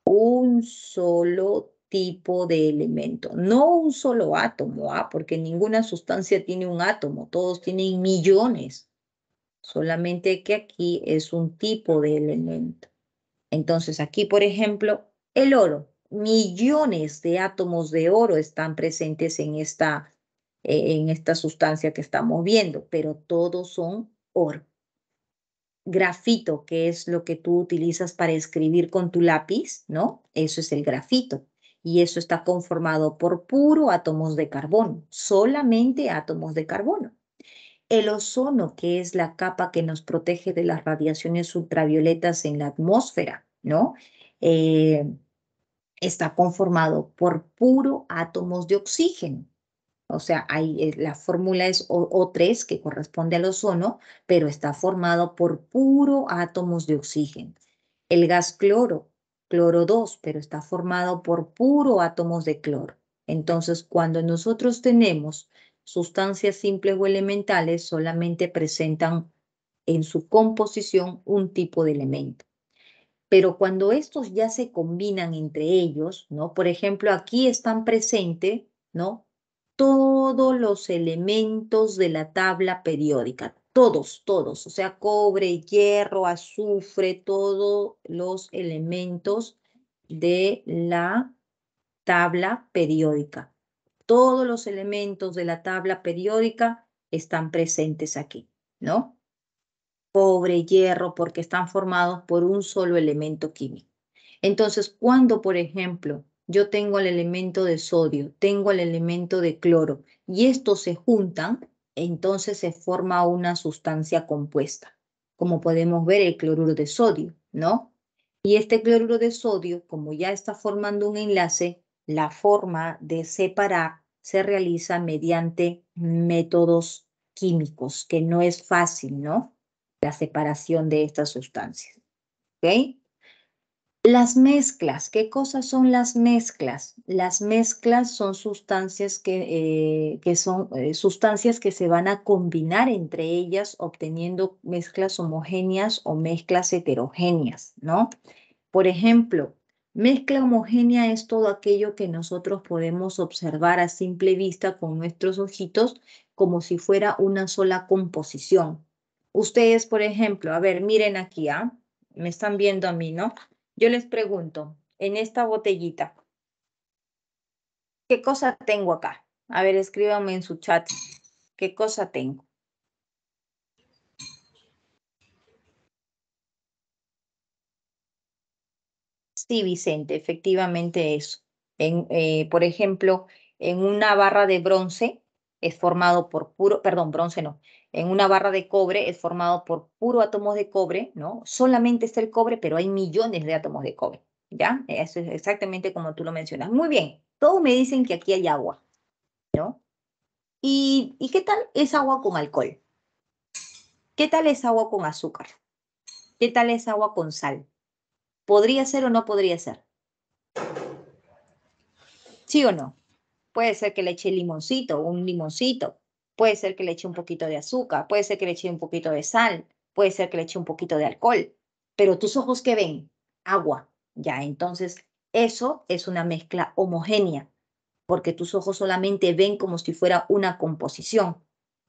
Un solo tipo de elemento, no un solo átomo, porque ninguna sustancia tiene un átomo, todos tienen millones, solamente que aquí es un tipo de elemento. Entonces aquí, por ejemplo, el oro, millones de átomos de oro están presentes en esta sustancia que estamos viendo, pero todos son oro. Grafito, que es lo que tú utilizas para escribir con tu lápiz, ¿no? Eso es el grafito. Y eso está conformado por puro átomos de carbono, solamente átomos de carbono. El ozono, que es la capa que nos protege de las radiaciones ultravioletas en la atmósfera, ¿no? Está conformado por puro átomos de oxígeno. O sea, la fórmula es O3, que corresponde al ozono, pero está formado por puro átomos de oxígeno. El gas cloro, cloro 2, pero está formado por puro átomos de cloro. Entonces, cuando nosotros tenemos sustancias simples o elementales, solamente presentan en su composición un tipo de elemento. Pero cuando estos ya se combinan entre ellos, ¿no? Por ejemplo, aquí están presentes, ¿no? Todos los elementos de la tabla periódica, todos, o sea, cobre, hierro, azufre, todos los elementos de la tabla periódica. Todos los elementos de la tabla periódica están presentes aquí, ¿no? Cobre, hierro, porque están formados por un solo elemento químico. Entonces, cuando, por ejemplo, yo tengo el elemento de sodio, tengo el elemento de cloro y estos se juntan, entonces se forma una sustancia compuesta, como podemos ver el cloruro de sodio, ¿no? Y este cloruro de sodio, como ya está formando un enlace, la forma de separar se realiza mediante métodos químicos, que no es fácil, ¿no? La separación de estas sustancias, ¿ok? Las mezclas, ¿qué cosas son las mezclas? Las mezclas son sustancias sustancias que se van a combinar entre ellas obteniendo mezclas homogéneas o mezclas heterogéneas, ¿no? Por ejemplo, mezcla homogénea es todo aquello que nosotros podemos observar a simple vista con nuestros ojitos como si fuera una sola composición. Ustedes, por ejemplo, a ver, miren aquí, ¿ah? Me están viendo a mí, ¿no? Yo les pregunto, en esta botellita, ¿qué cosa tengo acá? A ver, escríbanme en su chat, ¿qué cosa tengo? Sí, Vicente, efectivamente eso. Por ejemplo, en una barra de bronce es formado por puro, perdón, bronce no, en una barra de cobre es formado por puro átomos de cobre, ¿no? Solamente está el cobre, pero hay millones de átomos de cobre, ¿ya? Eso es exactamente como tú lo mencionas. Muy bien, todos me dicen que aquí hay agua, ¿no? ¿Y qué tal es agua con alcohol? ¿Qué tal es agua con azúcar? ¿Qué tal es agua con sal? ¿Podría ser o no podría ser? ¿Sí o no? Puede ser que le eche limoncito, un limoncito. Puede ser que le eche un poquito de azúcar. Puede ser que le eche un poquito de sal. Puede ser que le eche un poquito de alcohol. Pero tus ojos, ¿qué ven? Agua. Ya, entonces eso es una mezcla homogénea, porque tus ojos solamente ven como si fuera una composición.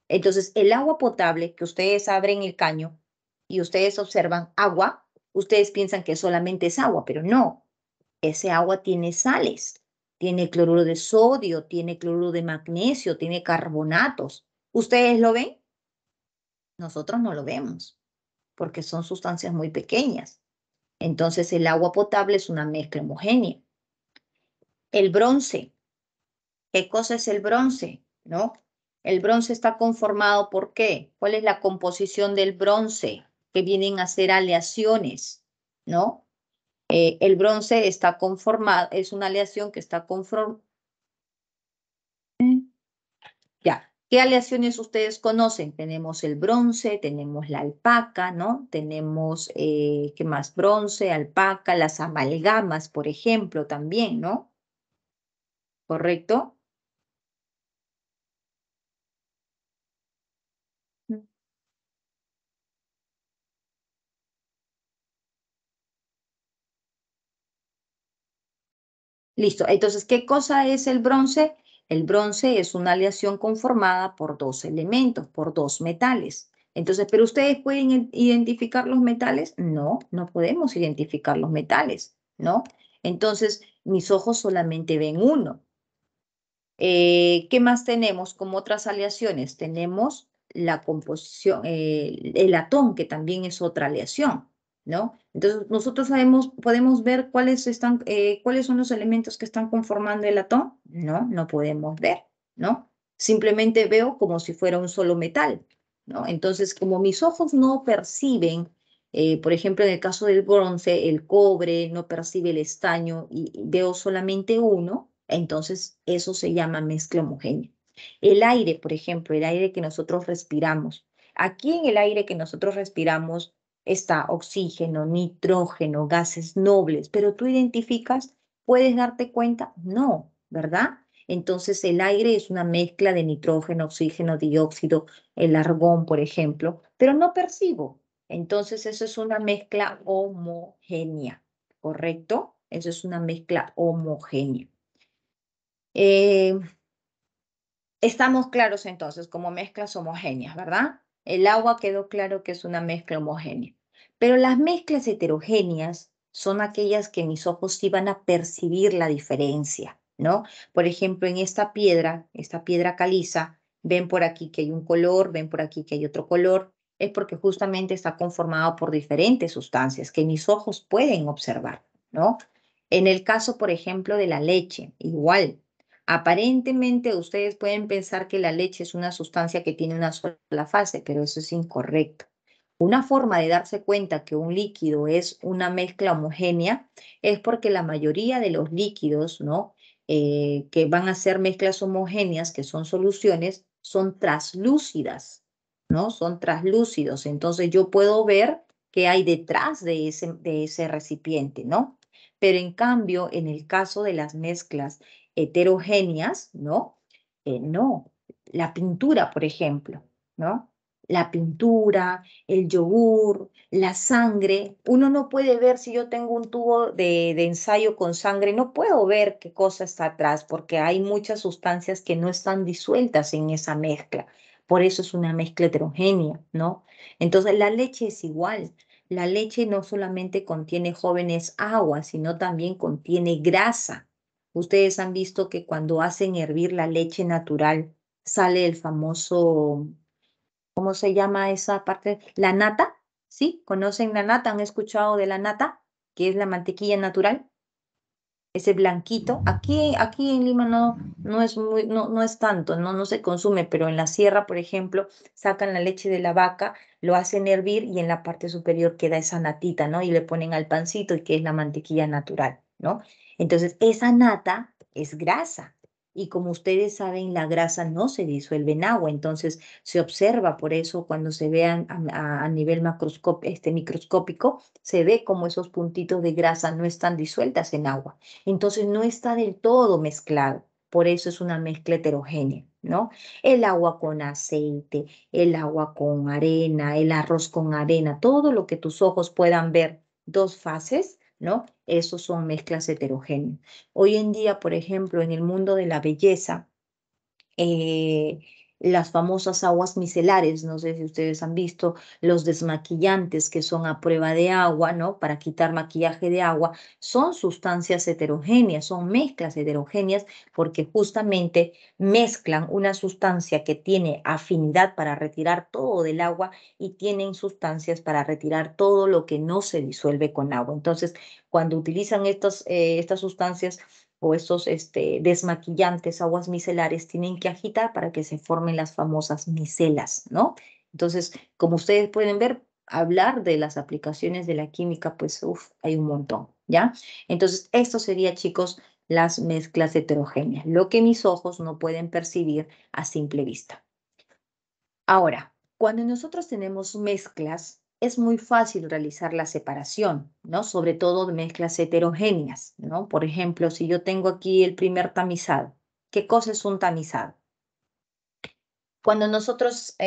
Entonces, el agua potable que ustedes abren el caño y ustedes observan agua, ustedes piensan que solamente es agua, pero no. Ese agua tiene sales, tiene cloruro de sodio, tiene cloruro de magnesio, tiene carbonatos. ¿Ustedes lo ven? Nosotros no lo vemos porque son sustancias muy pequeñas. Entonces el agua potable es una mezcla homogénea. El bronce, ¿qué cosa es el bronce? ¿No? El bronce está conformado ¿por qué? ¿Cuál es la composición del bronce? Que vienen a ser aleaciones, ¿no? El bronce está conformado, es una aleación que está conformada. Ya, ¿qué aleaciones ustedes conocen? Tenemos el bronce, tenemos la alpaca, ¿no? Tenemos, ¿qué más? Bronce, alpaca, las amalgamas, por ejemplo, también, ¿no? ¿Correcto? Mm. Listo. Entonces, ¿qué cosa es el bronce? El bronce es una aleación conformada por dos elementos, por dos metales. Entonces, ¿pero ustedes pueden identificar los metales? No, no podemos identificar los metales, ¿no? Entonces, mis ojos solamente ven uno. ¿Qué más tenemos como otras aleaciones? Tenemos la composición, el latón, que también es otra aleación, ¿no? Entonces, nosotros podemos ver cuáles son los elementos que están conformando el latón. No, no podemos ver, ¿no? Simplemente veo como si fuera un solo metal, ¿no? Entonces, como mis ojos no perciben, por ejemplo, en el caso del bronce, el cobre no percibe el estaño y veo solamente uno, entonces eso se llama mezcla homogénea. El aire, por ejemplo, el aire que nosotros respiramos. Aquí en el aire que nosotros respiramos está oxígeno, nitrógeno, gases nobles, pero tú identificas, ¿puedes darte cuenta? No, ¿verdad? Entonces el aire es una mezcla de nitrógeno, oxígeno, dióxido, el argón, por ejemplo, pero no percibo. Entonces eso es una mezcla homogénea, ¿correcto? Eso es una mezcla homogénea. Eh, Estamos claros entonces como mezclas homogéneas, ¿verdad? El agua quedó claro que es una mezcla homogénea. Pero las mezclas heterogéneas son aquellas que mis ojos sí van a percibir la diferencia, ¿no? Por ejemplo, en esta piedra caliza, ven por aquí que hay un color, ven por aquí que hay otro color, es porque justamente está conformado por diferentes sustancias que mis ojos pueden observar, ¿no? En el caso, por ejemplo, de la leche, igual. Aparentemente ustedes pueden pensar que la leche es una sustancia que tiene una sola fase, pero eso es incorrecto. Una forma de darse cuenta que un líquido es una mezcla homogénea es porque la mayoría de los líquidos, ¿no? que van a ser mezclas homogéneas, que son soluciones, son translúcidas, ¿no? Son translúcidos. Entonces yo puedo ver qué hay detrás de ese recipiente, ¿no? Pero en cambio, en el caso de las mezclas heterogéneas, ¿no? No. La pintura, por ejemplo, ¿no? La pintura, el yogur, la sangre. Uno no puede ver si yo tengo un tubo de ensayo con sangre, no puedo ver qué cosa está atrás porque hay muchas sustancias que no están disueltas en esa mezcla. Por eso es una mezcla heterogénea, ¿no? Entonces la leche es igual. La leche no solamente contiene, jóvenes, agua, sino también contiene grasa. Ustedes han visto que cuando hacen hervir la leche natural sale el famoso, ¿cómo se llama esa parte? La nata, ¿sí? ¿Conocen la nata? ¿Han escuchado de la nata? Que es la mantequilla natural, ese blanquito. Aquí en Lima no es no es tanto, no se consume, pero en la sierra, por ejemplo, sacan la leche de la vaca, lo hacen hervir y en la parte superior queda esa natita, ¿no? Y le ponen al pancito y que es la mantequilla natural, ¿no? Entonces, esa nata es grasa. Y como ustedes saben, la grasa no se disuelve en agua, entonces se observa por eso cuando se vean a nivel microscópico, se ve como esos puntitos de grasa no están disueltas en agua. Entonces no está del todo mezclado. Por eso es una mezcla heterogénea, ¿no? El agua con aceite, el agua con arena, el arroz con arena, todo lo que tus ojos puedan ver, dos fases, ¿no? Esos son mezclas heterogéneas. Hoy en día, por ejemplo, en el mundo de la belleza, eh, las famosas aguas micelares, no sé si ustedes han visto, los desmaquillantes que son a prueba de agua, ¿no? Para quitar maquillaje de agua, son sustancias heterogéneas, son mezclas heterogéneas porque justamente mezclan una sustancia que tiene afinidad para retirar todo del agua y tienen sustancias para retirar todo lo que no se disuelve con agua. Entonces, cuando utilizan estas sustancias, o estos desmaquillantes, aguas micelares, tienen que agitar para que se formen las famosas micelas, ¿no? Entonces, como ustedes pueden ver, hablar de las aplicaciones de la química, pues, hay un montón, ¿ya? Entonces, esto sería, chicos, las mezclas heterogéneas, lo que mis ojos no pueden percibir a simple vista. Ahora, cuando nosotros tenemos mezclas, es muy fácil realizar la separación, ¿no? Sobre todo de mezclas heterogéneas, ¿no? Por ejemplo, si yo tengo aquí el primer tamizado, ¿qué cosa es un tamizado? Cuando nosotros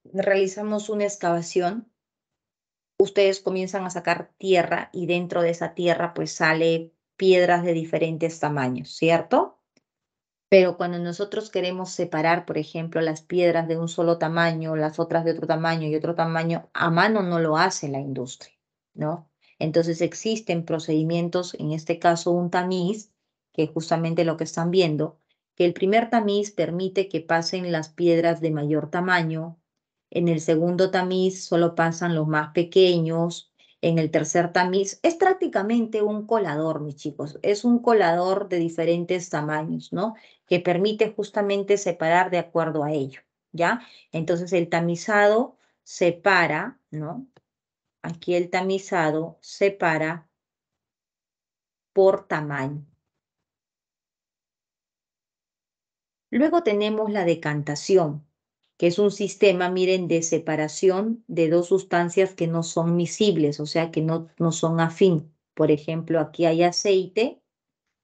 realizamos una excavación, ustedes comienzan a sacar tierra y dentro de esa tierra pues sale piedras de diferentes tamaños, ¿cierto? Pero cuando nosotros queremos separar, por ejemplo, las piedras de un solo tamaño, las otras de otro tamaño y otro tamaño, a mano no lo hace la industria, ¿no? Entonces existen procedimientos, en este caso un tamiz, que es justamente lo que están viendo, que el primer tamiz permite que pasen las piedras de mayor tamaño, en el segundo tamiz solo pasan los más pequeños, en el tercer tamiz es prácticamente un colador, mis chicos, es un colador de diferentes tamaños, ¿no? Que permite justamente separar de acuerdo a ello, ¿ya? Entonces el tamizado separa, ¿no? Aquí el tamizado separa por tamaño. Luego tenemos la decantación, que es un sistema, miren, de separación de dos sustancias que no son miscibles, o sea, que no son afín. Por ejemplo, aquí hay aceite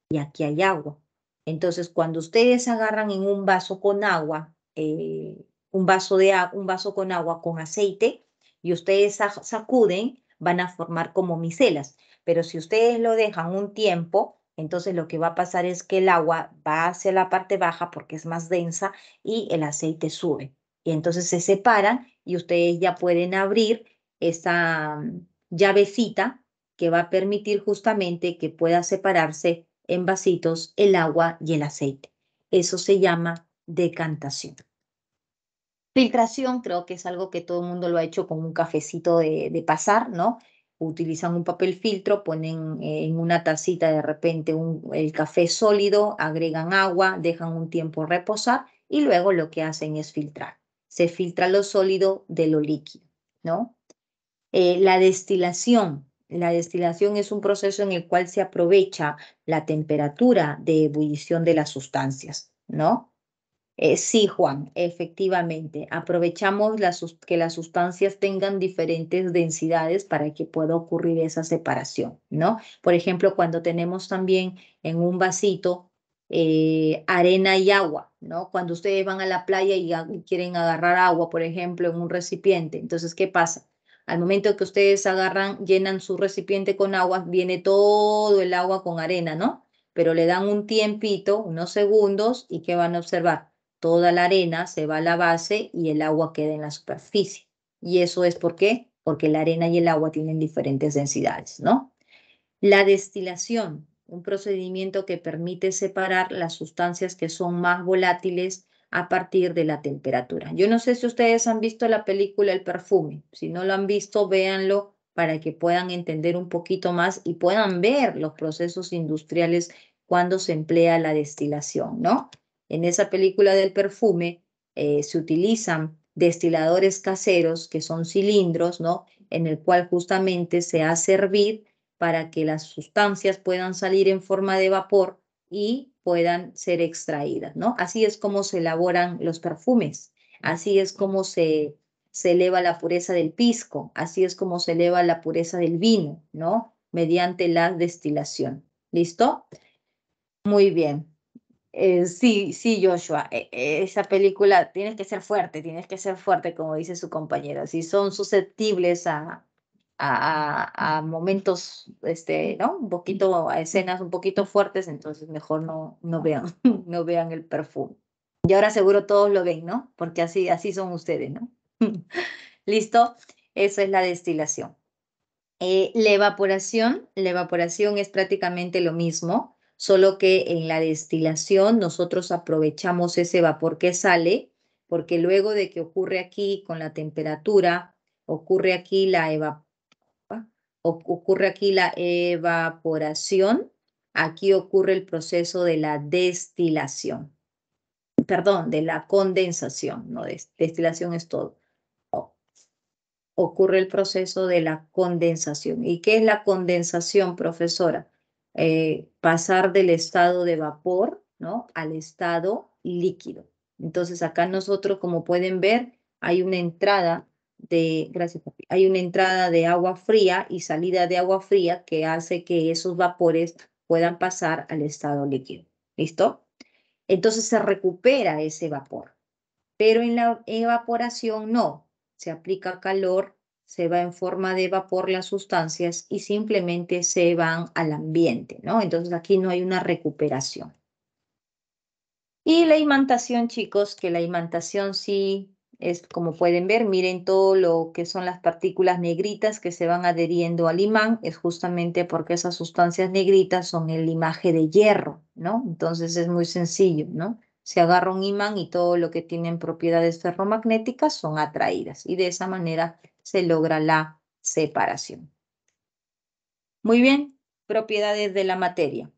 y aquí hay agua. Entonces, cuando ustedes agarran en un vaso con agua, un vaso con agua con aceite, y ustedes sacuden, van a formar como micelas. Pero si ustedes lo dejan un tiempo, entonces lo que va a pasar es que el agua va hacia la parte baja porque es más densa y el aceite sube. Y entonces se separan y ustedes ya pueden abrir esa llavecita que va a permitir justamente que pueda separarse en vasitos el agua y el aceite. Eso se llama decantación. Filtración, creo que es algo que todo el mundo lo ha hecho con un cafecito de pasar, ¿no? Utilizan un papel filtro, ponen en una tacita de repente el café sólido, agregan agua, dejan un tiempo reposar y luego lo que hacen es filtrar. Se filtra lo sólido de lo líquido, ¿no? La destilación La destilación es un proceso en el cual se aprovecha la temperatura de ebullición de las sustancias, ¿no? Sí, Juan, efectivamente. Aprovechamos que las sustancias tengan diferentes densidades para que pueda ocurrir esa separación, ¿no? Por ejemplo, cuando tenemos también en un vasito arena y agua, ¿no? Cuando ustedes van a la playa y quieren agarrar agua, por ejemplo, en un recipiente, entonces, ¿qué pasa? Al momento que ustedes agarran, llenan su recipiente con agua, viene todo el agua con arena, ¿no? Pero le dan un tiempito, unos segundos, ¿y qué van a observar? Toda la arena se va a la base y el agua queda en la superficie. ¿Y eso es por qué? Porque la arena y el agua tienen diferentes densidades, ¿no? La destilación, un procedimiento que permite separar las sustancias que son más volátiles a partir de la temperatura. Yo no sé si ustedes han visto la película El perfume. Si no lo han visto, véanlo para que puedan entender un poquito más y puedan ver los procesos industriales cuando se emplea la destilación, ¿no? En esa película del perfume se utilizan destiladores caseros que son cilindros, ¿no? En el cual justamente se hace hervir para que las sustancias puedan salir en forma de vapor y puedan ser extraídas, ¿no? Así es como se elaboran los perfumes, así es como se eleva la pureza del pisco, así es como se eleva la pureza del vino, ¿no? Mediante la destilación. ¿Listo? Muy bien. Sí, sí, Joshua, esa película tienes que ser fuerte, como dice su compañero. Si son susceptibles a momentos, ¿no? Un poquito, a escenas un poquito fuertes, entonces mejor no vean, no vean el perfume. Y ahora seguro todos lo ven, ¿no? Porque así son ustedes, ¿no? ¿Listo? Eso es la destilación. La evaporación es prácticamente lo mismo, solo que en la destilación nosotros aprovechamos ese vapor que sale, porque luego de que ocurre aquí con la temperatura, ocurre aquí ocurre aquí la evaporación, aquí ocurre el proceso de la destilación, perdón, de la condensación, no, destilación es todo. Ocurre el proceso de la condensación. ¿Y qué es la condensación, profesora? Pasar del estado de vapor, ¿no? Al estado líquido. Entonces acá nosotros, como pueden ver, hay una entrada gracias papi, hay una entrada de agua fría y salida de agua fría que hace que esos vapores puedan pasar al estado líquido. ¿Listo? Entonces se recupera ese vapor. Pero en la evaporación no, se aplica calor, se va en forma de vapor las sustancias y simplemente se van al ambiente, ¿no? Entonces aquí no hay una recuperación. Y la imantación, chicos, que la imantación sí es, como pueden ver, miren todo lo que son las partículas negritas que se van adheriendo al imán, es justamente porque esas sustancias negritas son el limaje de hierro, ¿no? Entonces es muy sencillo, ¿no? Se agarra un imán y todo lo que tienen propiedades ferromagnéticas son atraídas y de esa manera se logra la separación. Muy bien, propiedades de la materia.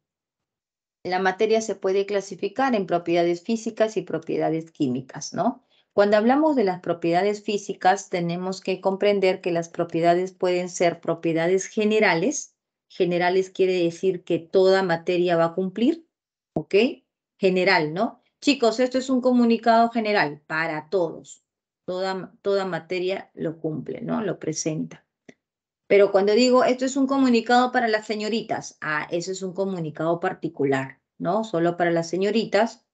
La materia se puede clasificar en propiedades físicas y propiedades químicas, ¿no? Cuando hablamos de las propiedades físicas, tenemos que comprender que las propiedades pueden ser propiedades generales. Generales quiere decir que toda materia va a cumplir, ¿ok? General, ¿no? Chicos, esto es un comunicado general para todos. Toda materia lo cumple, ¿no? Lo presenta. Pero cuando digo esto es un comunicado para las señoritas, eso es un comunicado particular, ¿no? Solo para las señoritas.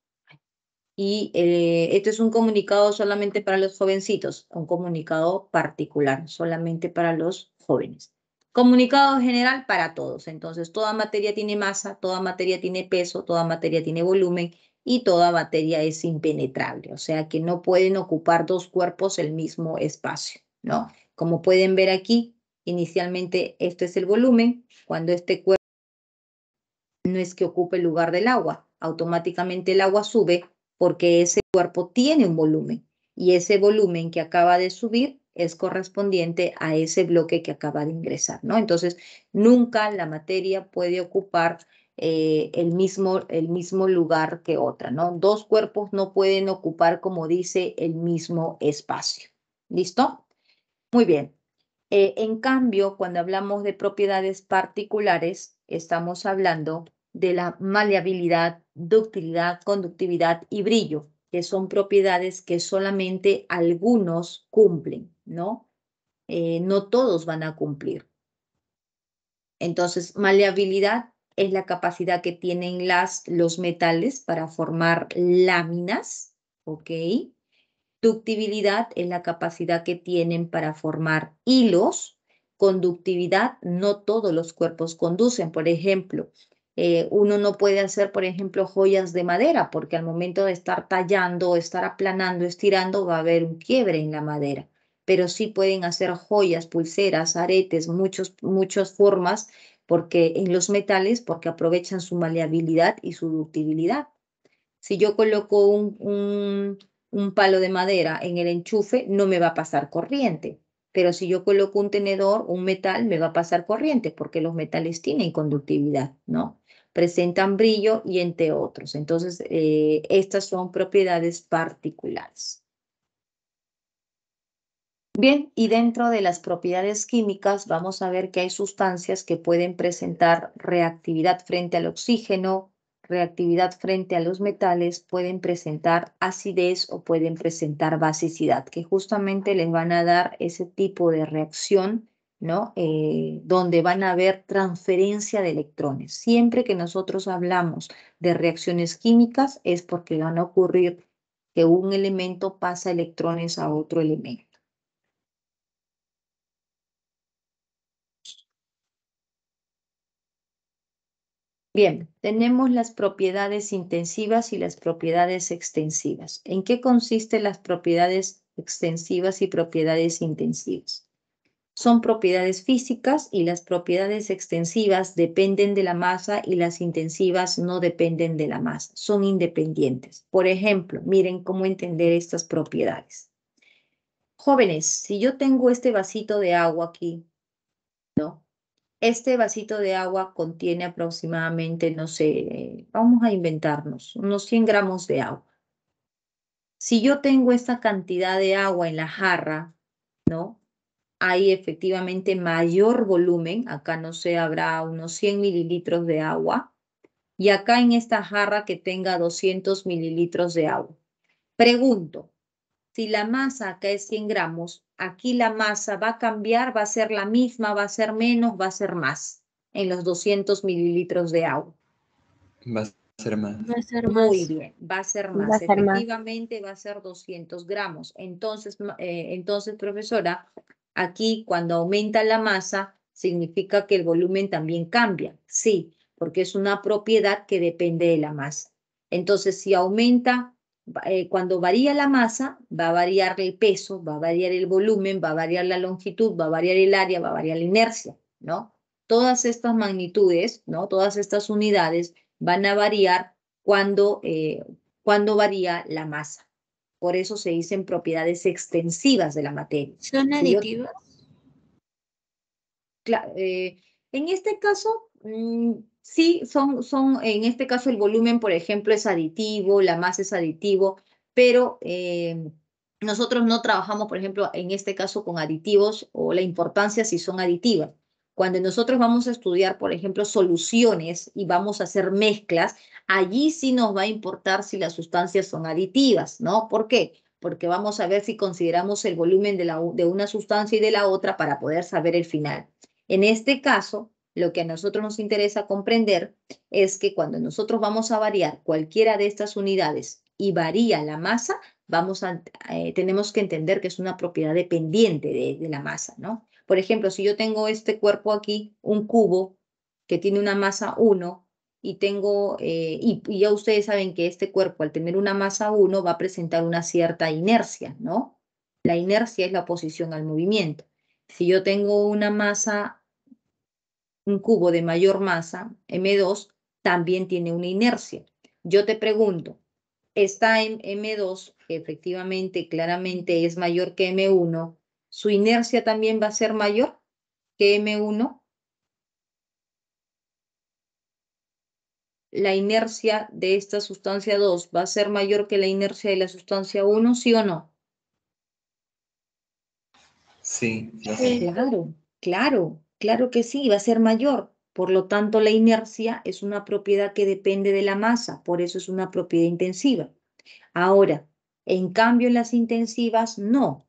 Y esto es un comunicado solamente para los jovencitos, un comunicado particular, solamente para los jóvenes. Comunicado general para todos. Entonces, toda materia tiene masa, toda materia tiene peso, toda materia tiene volumen y toda materia es impenetrable. O sea que no pueden ocupar dos cuerpos el mismo espacio, ¿no? Como pueden ver aquí, inicialmente esto es el volumen. Cuando este cuerpo no es que ocupe el lugar del agua, automáticamente el agua sube porque ese cuerpo tiene un volumen y ese volumen que acaba de subir es correspondiente a ese bloque que acaba de ingresar, ¿no? Entonces, nunca la materia puede ocupar el mismo lugar que otra, ¿no? Dos cuerpos no pueden ocupar, como dice, el mismo espacio. ¿Listo? Muy bien. En cambio, cuando hablamos de propiedades particulares, estamos hablando de la maleabilidad, ductilidad, conductividad y brillo, que son propiedades que solamente algunos cumplen, ¿no? No todos van a cumplir. Entonces, maleabilidad es la capacidad que tienen los metales para formar láminas, ¿ok? Ductibilidad es la capacidad que tienen para formar hilos. Conductividad, no todos los cuerpos conducen. Por ejemplo, uno no puede hacer, por ejemplo, joyas de madera, porque al momento de estar tallando, estar aplanando, estirando, va a haber un quiebre en la madera. Pero sí pueden hacer joyas, pulseras, aretes, muchas formas, porque en los metales, porque aprovechan su maleabilidad y su ductibilidad. Si yo coloco un palo de madera en el enchufe, no me va a pasar corriente. Pero si yo coloco un tenedor, un metal, me va a pasar corriente porque los metales tienen conductividad, ¿no? Presentan brillo y entre otros. Entonces, estas son propiedades particulares. Bien, y dentro de las propiedades químicas vamos a ver que hay sustancias que pueden presentar reactividad frente al oxígeno, reactividad frente a los metales, pueden presentar acidez o pueden presentar basicidad, que justamente les van a dar ese tipo de reacción, ¿no? Donde van a haber transferencia de electrones. Siempre que nosotros hablamos de reacciones químicas es porque van a ocurrir que un elemento pasa electrones a otro elemento. Bien, tenemos las propiedades intensivas y las propiedades extensivas. ¿En qué consisten las propiedades extensivas y propiedades intensivas? Son propiedades físicas y las propiedades extensivas dependen de la masa y las intensivas no dependen de la masa, son independientes. Por ejemplo, miren cómo entender estas propiedades. Jóvenes, si yo tengo este vasito de agua aquí, ¿no? Este vasito de agua contiene aproximadamente, no sé, vamos a inventarnos, unos 100 gramos de agua. Si yo tengo esta cantidad de agua en la jarra, ¿no? Hay efectivamente mayor volumen, acá no sé, habrá unos 100 mililitros de agua, y acá en esta jarra que tenga 200 mililitros de agua. Pregunto, si la masa acá es 100 gramos, aquí la masa va a cambiar, va a ser la misma, va a ser menos, va a ser más en los 200 mililitros de agua. Va a ser más. Va a ser Muy más. bien, va a ser Va más. a ser más. Efectivamente va a ser 200 gramos. Entonces, profesora, aquí cuando aumenta la masa, significa que el volumen también cambia. Sí, porque es una propiedad que depende de la masa. Entonces, si aumenta, cuando varía la masa, va a variar el peso, va a variar el volumen, va a variar la longitud, va a variar el área, va a variar la inercia, ¿no? Todas estas magnitudes, ¿no? Todas estas unidades van a variar cuando varía la masa. Por eso se dicen propiedades extensivas de la materia. ¿Son Si yo aditivas? En este caso, sí, en este caso el volumen, por ejemplo, es aditivo, la masa es aditivo, pero nosotros no trabajamos, por ejemplo, en este caso con aditivos o la importancia si son aditivas. Cuando nosotros vamos a estudiar, por ejemplo, soluciones y vamos a hacer mezclas, allí sí nos va a importar si las sustancias son aditivas, ¿no? ¿Por qué? Porque vamos a ver si consideramos el volumen de una sustancia y de la otra para poder saber el final. En este caso, lo que a nosotros nos interesa comprender es que cuando nosotros vamos a variar cualquiera de estas unidades y varía la masa, tenemos que entender que es una propiedad dependiente de la masa, ¿no? Por ejemplo, si yo tengo este cuerpo aquí, un cubo que tiene una masa 1 y ya ustedes saben que este cuerpo al tener una masa 1 va a presentar una cierta inercia, ¿no? La inercia es la oposición al movimiento. Si yo tengo un cubo de mayor masa, M2, también tiene una inercia. Yo te pregunto, está en M2, que efectivamente, claramente es mayor que M1, ¿su inercia también va a ser mayor que M1? ¿La inercia de esta sustancia 2 va a ser mayor que la inercia de la sustancia 1, sí o no? Sí, sí va a ser. Claro que sí, va a ser mayor. Por lo tanto, la inercia es una propiedad que depende de la masa, por eso es una propiedad intensiva. Ahora, en cambio, en las intensivas, no.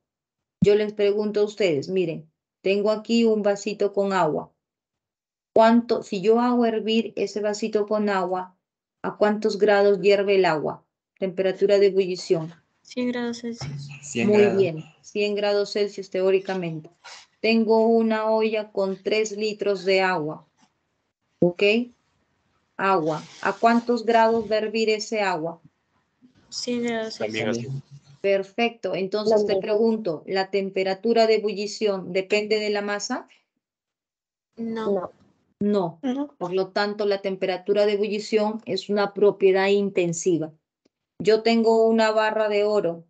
Yo les pregunto a ustedes, miren, tengo aquí un vasito con agua. Si yo hago hervir ese vasito con agua, ¿a cuántos grados hierve el agua? Temperatura de ebullición. 100 grados Celsius. 100 Muy grados. bien, 100 grados Celsius teóricamente. Tengo una olla con 3 litros de agua, ¿ok? Agua. ¿A cuántos grados va a hervir ese agua? 100 grados También Celsius. así. Perfecto. Entonces te pregunto, ¿la temperatura de ebullición depende de la masa? No. No. Por lo tanto, la temperatura de ebullición es una propiedad intensiva. Yo tengo una barra de oro,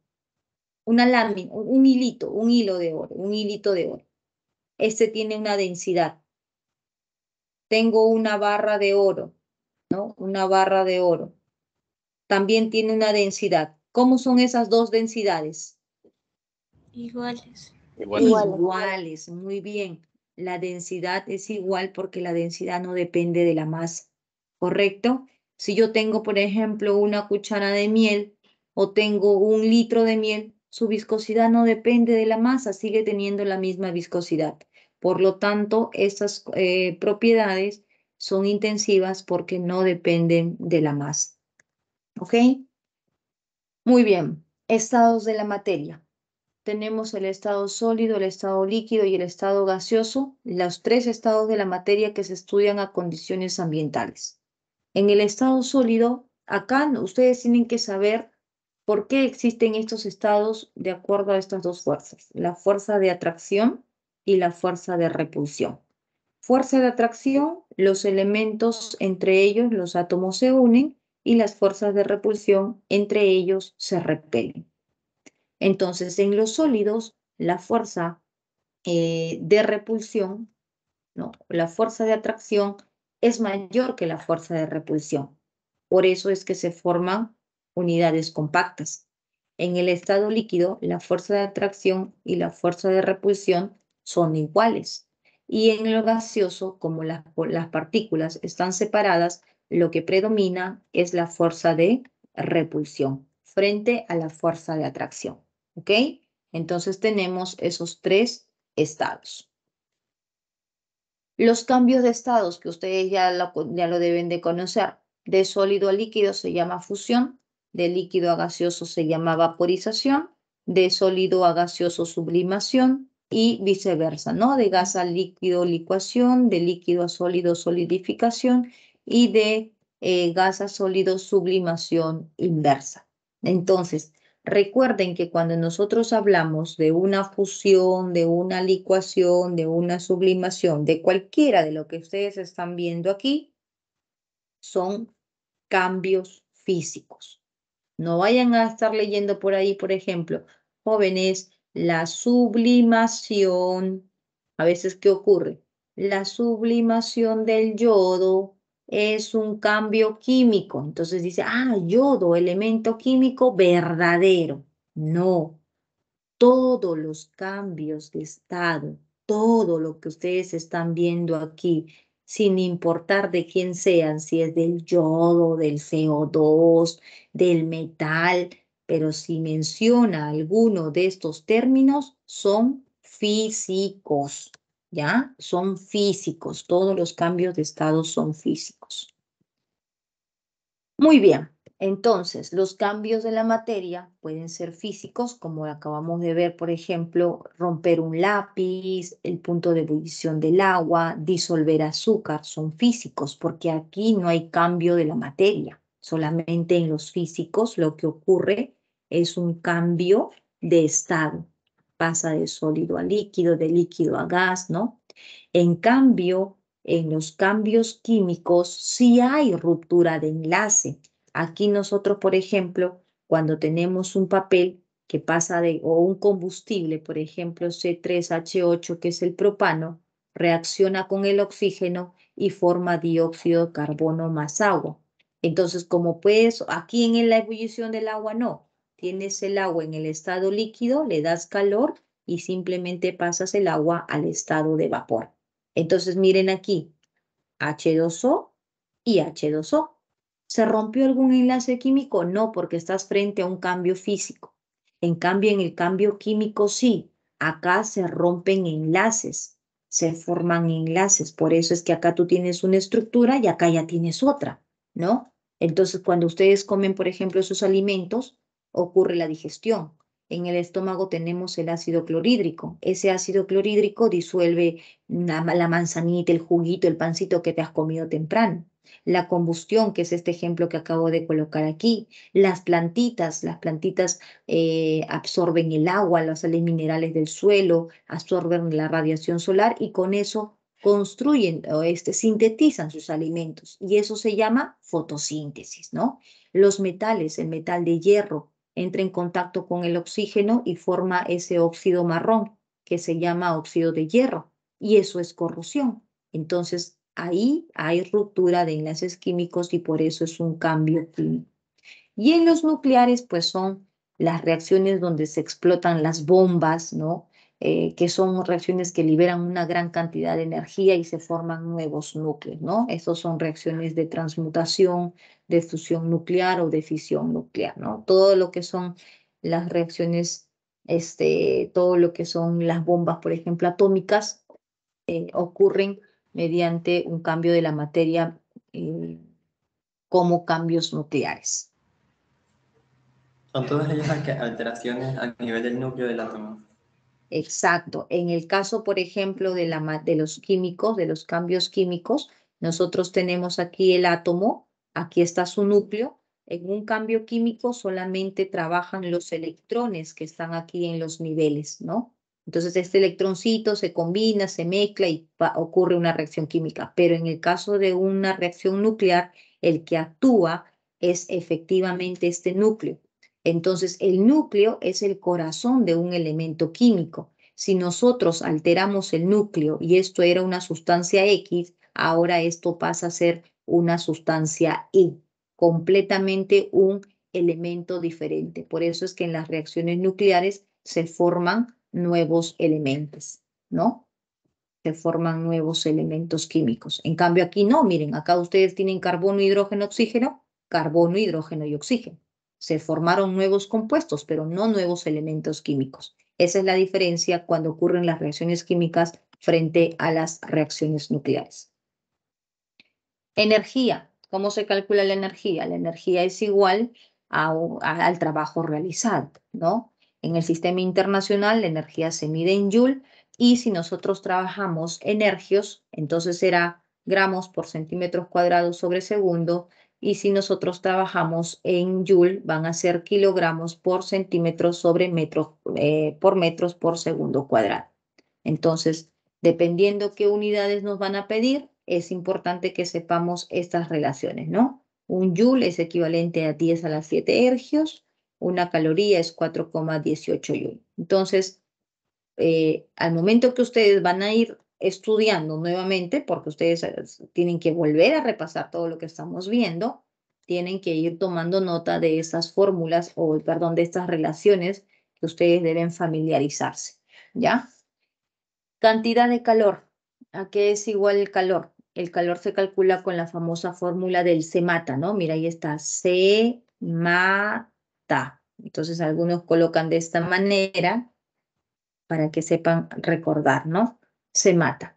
una lámina, un hilo de oro, un hilito de oro. Este tiene una densidad. Tengo una barra de oro, ¿no? Una barra de oro. También tiene una densidad. ¿Cómo son esas dos densidades? Iguales. Iguales, muy bien. La densidad es igual porque la densidad no depende de la masa, ¿correcto? Si yo tengo, por ejemplo, una cuchara de miel o tengo un litro de miel, su viscosidad no depende de la masa, sigue teniendo la misma viscosidad. Por lo tanto, estas propiedades son intensivas porque no dependen de la masa. ¿Ok? Muy bien. Estados de la materia. Tenemos el estado sólido, el estado líquido y el estado gaseoso, los tres estados de la materia que se estudian a condiciones ambientales. En el estado sólido, acá ustedes tienen que saber por qué existen estos estados de acuerdo a estas dos fuerzas, la fuerza de atracción y la fuerza de repulsión. Fuerza de atracción, los elementos entre ellos, los átomos se unen y las fuerzas de repulsión entre ellos se repelen. Entonces, en los sólidos, la fuerza de repulsión, ¿no? La fuerza de atracción es mayor que la fuerza de repulsión. Por eso es que se forman unidades compactas. En el estado líquido, la fuerza de atracción y la fuerza de repulsión son iguales. Y en lo gaseoso, como las partículas están separadas, lo que predomina es la fuerza de repulsión frente a la fuerza de atracción. ¿Ok? Entonces tenemos esos tres estados. Los cambios de estados que ustedes ya lo deben de conocer. De sólido a líquido se llama fusión, de líquido a gaseoso se llama vaporización, de sólido a gaseoso sublimación y viceversa, ¿no? De gas a líquido licuación, de líquido a sólido solidificación y de gas a sólido sublimación inversa. Entonces, recuerden que cuando nosotros hablamos de una fusión, de una licuación, de una sublimación, de cualquiera de lo que ustedes están viendo aquí, son cambios físicos. No vayan a estar leyendo por ahí, por ejemplo, jóvenes, la sublimación. A veces, ¿qué ocurre? La sublimación del yodo es un cambio químico. Entonces dice, yodo, elemento químico verdadero. No, todos los cambios de estado, todo lo que ustedes están viendo aquí, sin importar de quién sean, si es del yodo, del CO2, del metal, pero si menciona alguno de estos términos, son físicos, ¿ya? Son físicos, todos los cambios de estado son físicos. Muy bien, entonces los cambios de la materia pueden ser físicos, como acabamos de ver, por ejemplo, romper un lápiz, el punto de ebullición del agua, disolver azúcar, son físicos, porque aquí no hay cambio de la materia. Solamente en los físicos lo que ocurre es un cambio de estado. Pasa de sólido a líquido, de líquido a gas, ¿no? En cambio, en los cambios químicos sí hay ruptura de enlace. Aquí nosotros, por ejemplo, cuando tenemos un papel que pasa o un combustible, por ejemplo, C3H8, que es el propano, reacciona con el oxígeno y forma dióxido de carbono más agua. Entonces, como puedes, aquí en la ebullición del agua no, tienes el agua en el estado líquido, le das calor y simplemente pasas el agua al estado de vapor. Entonces miren aquí, H2O y H2O. ¿Se rompió algún enlace químico? No, porque estás frente a un cambio físico. En cambio, en el cambio químico sí, acá se rompen enlaces, se forman enlaces. Por eso es que acá tú tienes una estructura y acá ya tienes otra, ¿no? Entonces, cuando ustedes comen, por ejemplo, esos alimentos, ocurre la digestión. En el estómago tenemos el ácido clorhídrico. Ese ácido clorhídrico disuelve la manzanita, el juguito, el pancito que te has comido temprano. La combustión, que es este ejemplo que acabo de colocar aquí. Las plantitas absorben el agua, las sales minerales del suelo, absorben la radiación solar y con eso construyen o sintetizan sus alimentos. Y eso se llama fotosíntesis, ¿no? Los metales, el metal de hierro, entra en contacto con el oxígeno y forma ese óxido marrón que se llama óxido de hierro y eso es corrosión. Entonces ahí hay ruptura de enlaces químicos y por eso es un cambio químico. Y en los nucleares pues son las reacciones donde se explotan las bombas, ¿no? Que son reacciones que liberan una gran cantidad de energía y se forman nuevos núcleos, ¿no? Estos son reacciones de transmutación, de fusión nuclear o de fisión nuclear, ¿no? Todo lo que son las reacciones, todo lo que son las bombas, por ejemplo, atómicas, ocurren mediante un cambio de la materia eh, como cambios nucleares. Son todas ellas alteraciones a nivel del núcleo del átomo. Exacto. En el caso, por ejemplo, de los químicos, de los cambios químicos, nosotros tenemos aquí el átomo, aquí está su núcleo. En un cambio químico solamente trabajan los electrones que están aquí en los niveles, ¿no? Entonces este electroncito se combina, se mezcla y ocurre una reacción química. Pero en el caso de una reacción nuclear, el que actúa es efectivamente este núcleo. Entonces, el núcleo es el corazón de un elemento químico. Si nosotros alteramos el núcleo y esto era una sustancia X, ahora esto pasa a ser una sustancia Y, completamente un elemento diferente. Por eso es que en las reacciones nucleares se forman nuevos elementos, ¿no? Se forman nuevos elementos químicos. En cambio aquí no, miren, acá ustedes tienen carbono, hidrógeno, oxígeno, carbono, hidrógeno y oxígeno. Se formaron nuevos compuestos, pero no nuevos elementos químicos. Esa es la diferencia cuando ocurren las reacciones químicas frente a las reacciones nucleares. Energía. ¿Cómo se calcula la energía? La energía es igual al trabajo realizado, ¿no? En el sistema internacional la energía se mide en Joule y si nosotros trabajamos energios, entonces será gramos por centímetros cuadrados sobre segundo y si nosotros trabajamos en Joule van a ser kilogramos por centímetros sobre metros por metros por segundo cuadrado. Entonces, dependiendo qué unidades nos van a pedir, es importante que sepamos estas relaciones, ¿no? Un joule es equivalente a 10 a la 7 ergios, una caloría es 4,18 joule. Entonces, al momento que ustedes van a ir estudiando nuevamente, porque ustedes tienen que volver a repasar todo lo que estamos viendo, tienen que ir tomando nota de esas fórmulas, o perdón, de estas relaciones que ustedes deben familiarizarse, ¿ya? Cantidad de calor. ¿A qué es igual el calor? El calor se calcula con la famosa fórmula del se mata, ¿no? Mira, ahí está, se mata. Entonces algunos colocan de esta manera para que sepan recordar, ¿no? Se mata.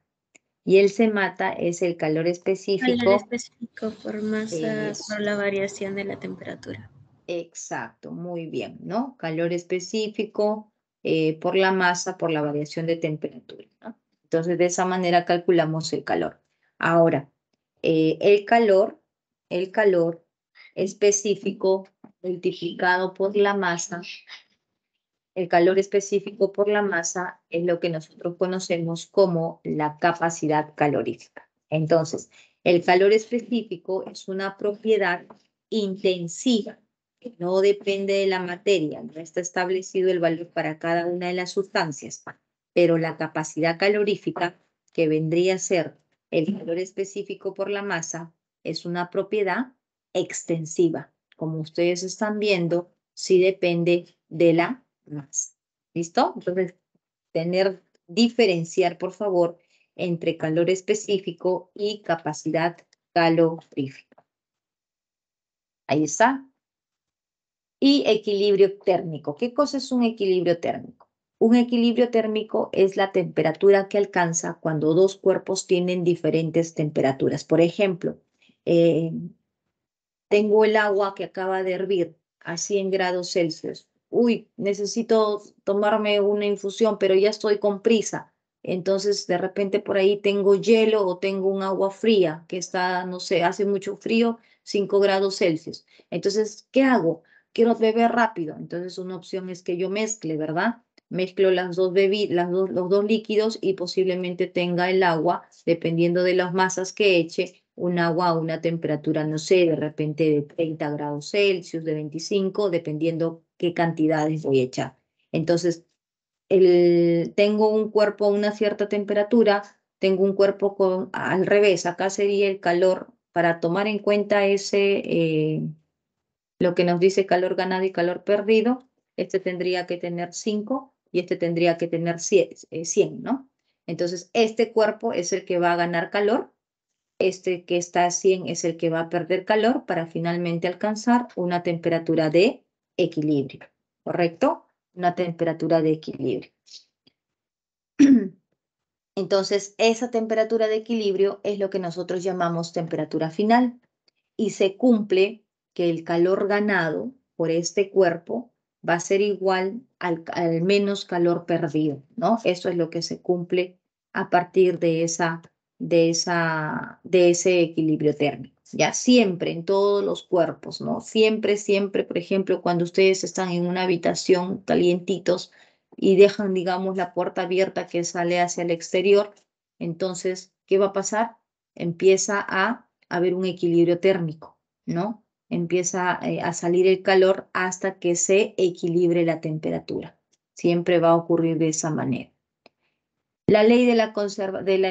Y el se mata es el calor Calor específico. específico por masa por la variación de la temperatura. Exacto, muy bien, ¿no? Calor específico por la masa, por la variación de temperatura, ¿no? Entonces, de esa manera calculamos el calor. Ahora, el calor específico multiplicado por la masa, el calor específico por la masa es lo que nosotros conocemos como la capacidad calorífica. Entonces, el calor específico es una propiedad intensiva que no depende de la materia, no está establecido el valor para cada una de las sustancias, pero la capacidad calorífica, que vendría a ser el calor específico por la masa, es una propiedad extensiva. Como ustedes están viendo, sí depende de la masa. ¿Listo? Entonces, diferenciar, por favor, entre calor específico y capacidad calorífica. Ahí está. Y equilibrio térmico. ¿Qué cosa es un equilibrio térmico? Un equilibrio térmico es la temperatura que alcanza cuando dos cuerpos tienen diferentes temperaturas. Por ejemplo, tengo el agua que acaba de hervir a 100 grados Celsius. Uy, necesito tomarme una infusión, pero ya estoy con prisa. Entonces, de repente por ahí tengo hielo o tengo un agua fría que está, no sé, hace mucho frío, 5 grados Celsius. Entonces, ¿qué hago? Quiero beber rápido. Entonces, una opción es que yo mezcle, ¿verdad? Mezclo los dos líquidos y posiblemente tenga el agua, dependiendo de las masas que eche, un agua a una temperatura, no sé, de repente de 30 grados Celsius, de 25, dependiendo qué cantidades voy a echar. Entonces, tengo un cuerpo a una cierta temperatura, tengo un cuerpo al revés, acá sería el calor, para tomar en cuenta lo que nos dice calor ganado y calor perdido, este tendría que tener 5 y este tendría que tener 100, ¿no? Entonces, este cuerpo es el que va a ganar calor, este que está a 100 es el que va a perder calor para finalmente alcanzar una temperatura de equilibrio, ¿correcto? Una temperatura de equilibrio. Entonces, esa temperatura de equilibrio es lo que nosotros llamamos temperatura final y se cumple que el calor ganado por este cuerpo va a ser igual al menos calor perdido, ¿no? Eso es lo que se cumple a partir de ese equilibrio térmico. Ya siempre, en todos los cuerpos, ¿no? Siempre, siempre, por ejemplo, cuando ustedes están en una habitación calientitos y dejan, digamos, la puerta abierta que sale hacia el exterior, entonces, ¿qué va a pasar? Empieza a haber un equilibrio térmico, ¿no? Empieza a salir el calor hasta que se equilibre la temperatura. Siempre va a ocurrir de esa manera. La ley de la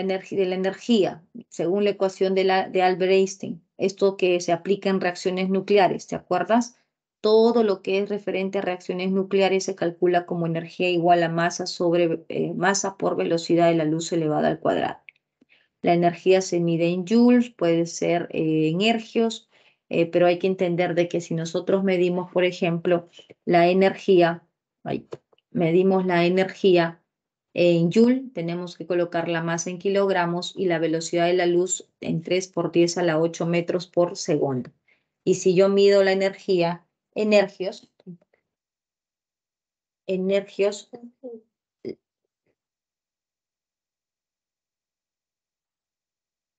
energía, según la ecuación de Albert Einstein, esto que se aplica en reacciones nucleares, ¿te acuerdas? Todo lo que es referente a reacciones nucleares se calcula como energía igual a masa sobre masa por velocidad de la luz elevada al cuadrado. La energía se mide en joules, puede ser en ergios, pero hay que entender de que si nosotros medimos, por ejemplo, la energía, medimos la energía en joule, tenemos que colocar la masa en kilogramos y la velocidad de la luz en 3 por 10 a la 8 metros por segundo. Y si yo mido la energía en ergios,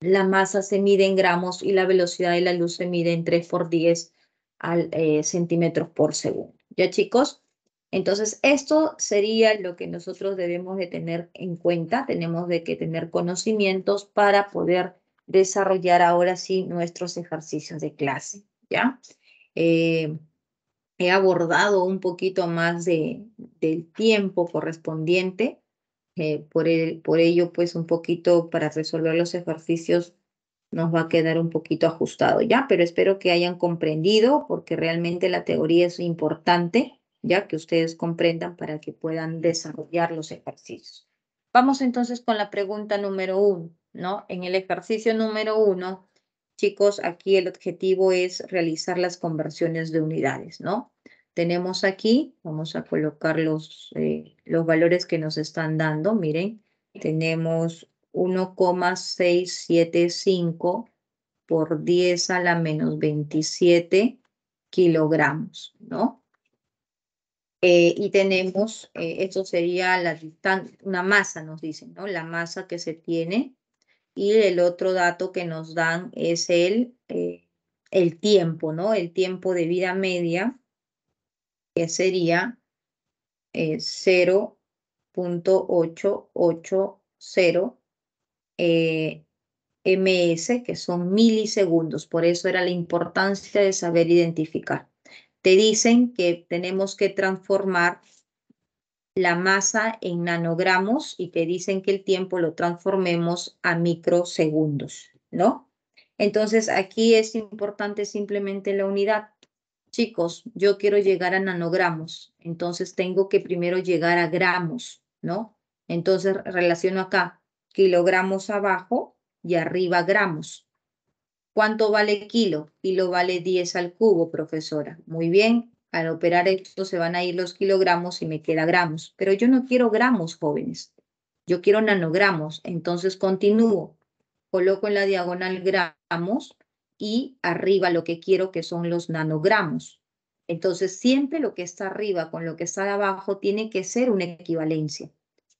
la masa se mide en gramos y la velocidad de la luz se mide en 3 por 10 centímetros por segundo. ¿Ya, chicos? Entonces, esto sería lo que nosotros debemos de tener en cuenta. Tenemos de que tener conocimientos para poder desarrollar ahora sí nuestros ejercicios de clase, ¿ya? He abordado un poquito más del tiempo correspondiente. Por ello, pues un poquito para resolver los ejercicios nos va a quedar un poquito ajustado, ¿ya? Pero espero que hayan comprendido porque realmente la teoría es importante, ya que ustedes comprendan para que puedan desarrollar los ejercicios. Vamos entonces con la pregunta número 1, ¿no? En el ejercicio número 1, chicos, aquí el objetivo es realizar las conversiones de unidades, ¿no? Tenemos aquí, vamos a colocar los valores que nos están dando. Miren, tenemos 1,675 por 10 a la menos 27 kilogramos, ¿no? Y tenemos, esto sería una masa, nos dicen, ¿no? La masa que se tiene. Y el otro dato que nos dan es el tiempo, ¿no? El tiempo de vida media, que sería 0.880 ms, que son milisegundos. Por eso era la importancia de saber identificar. Te dicen que tenemos que transformar la masa en nanogramos y te dicen que el tiempo lo transformemos a microsegundos, ¿no? Entonces, aquí es importante simplemente la unidad. Chicos, yo quiero llegar a nanogramos, entonces tengo que primero llegar a gramos, ¿no? Entonces relaciono acá kilogramos abajo y arriba gramos. ¿Cuánto vale kilo? Kilo vale 10 al cubo, profesora. Muy bien, al operar esto se van a ir los kilogramos y me queda gramos. Pero yo no quiero gramos, jóvenes. Yo quiero nanogramos. Entonces continúo. Coloco en la diagonal gramos y arriba lo que quiero que son los nanogramos. Entonces siempre lo que está arriba con lo que está abajo tiene que ser una equivalencia.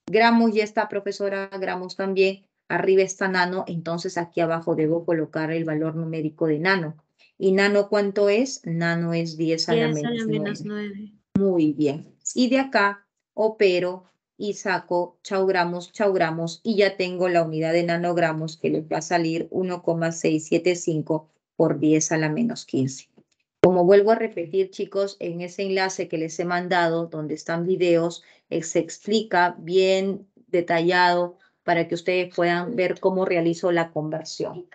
Gramos ya está, profesora, gramos también. Arriba está nano, entonces aquí abajo debo colocar el valor numérico de nano. ¿Y nano cuánto es? Nano es 10 a la 10 a la menos menos 9. 9. Muy bien. Y de acá opero y saco chau gramos y ya tengo la unidad de nanogramos que les va a salir 1,675 por 10 a la menos 15. Como vuelvo a repetir, chicos, en ese enlace que les he mandado, donde están videos, se explica bien detallado para que ustedes puedan ver cómo realizo la conversión.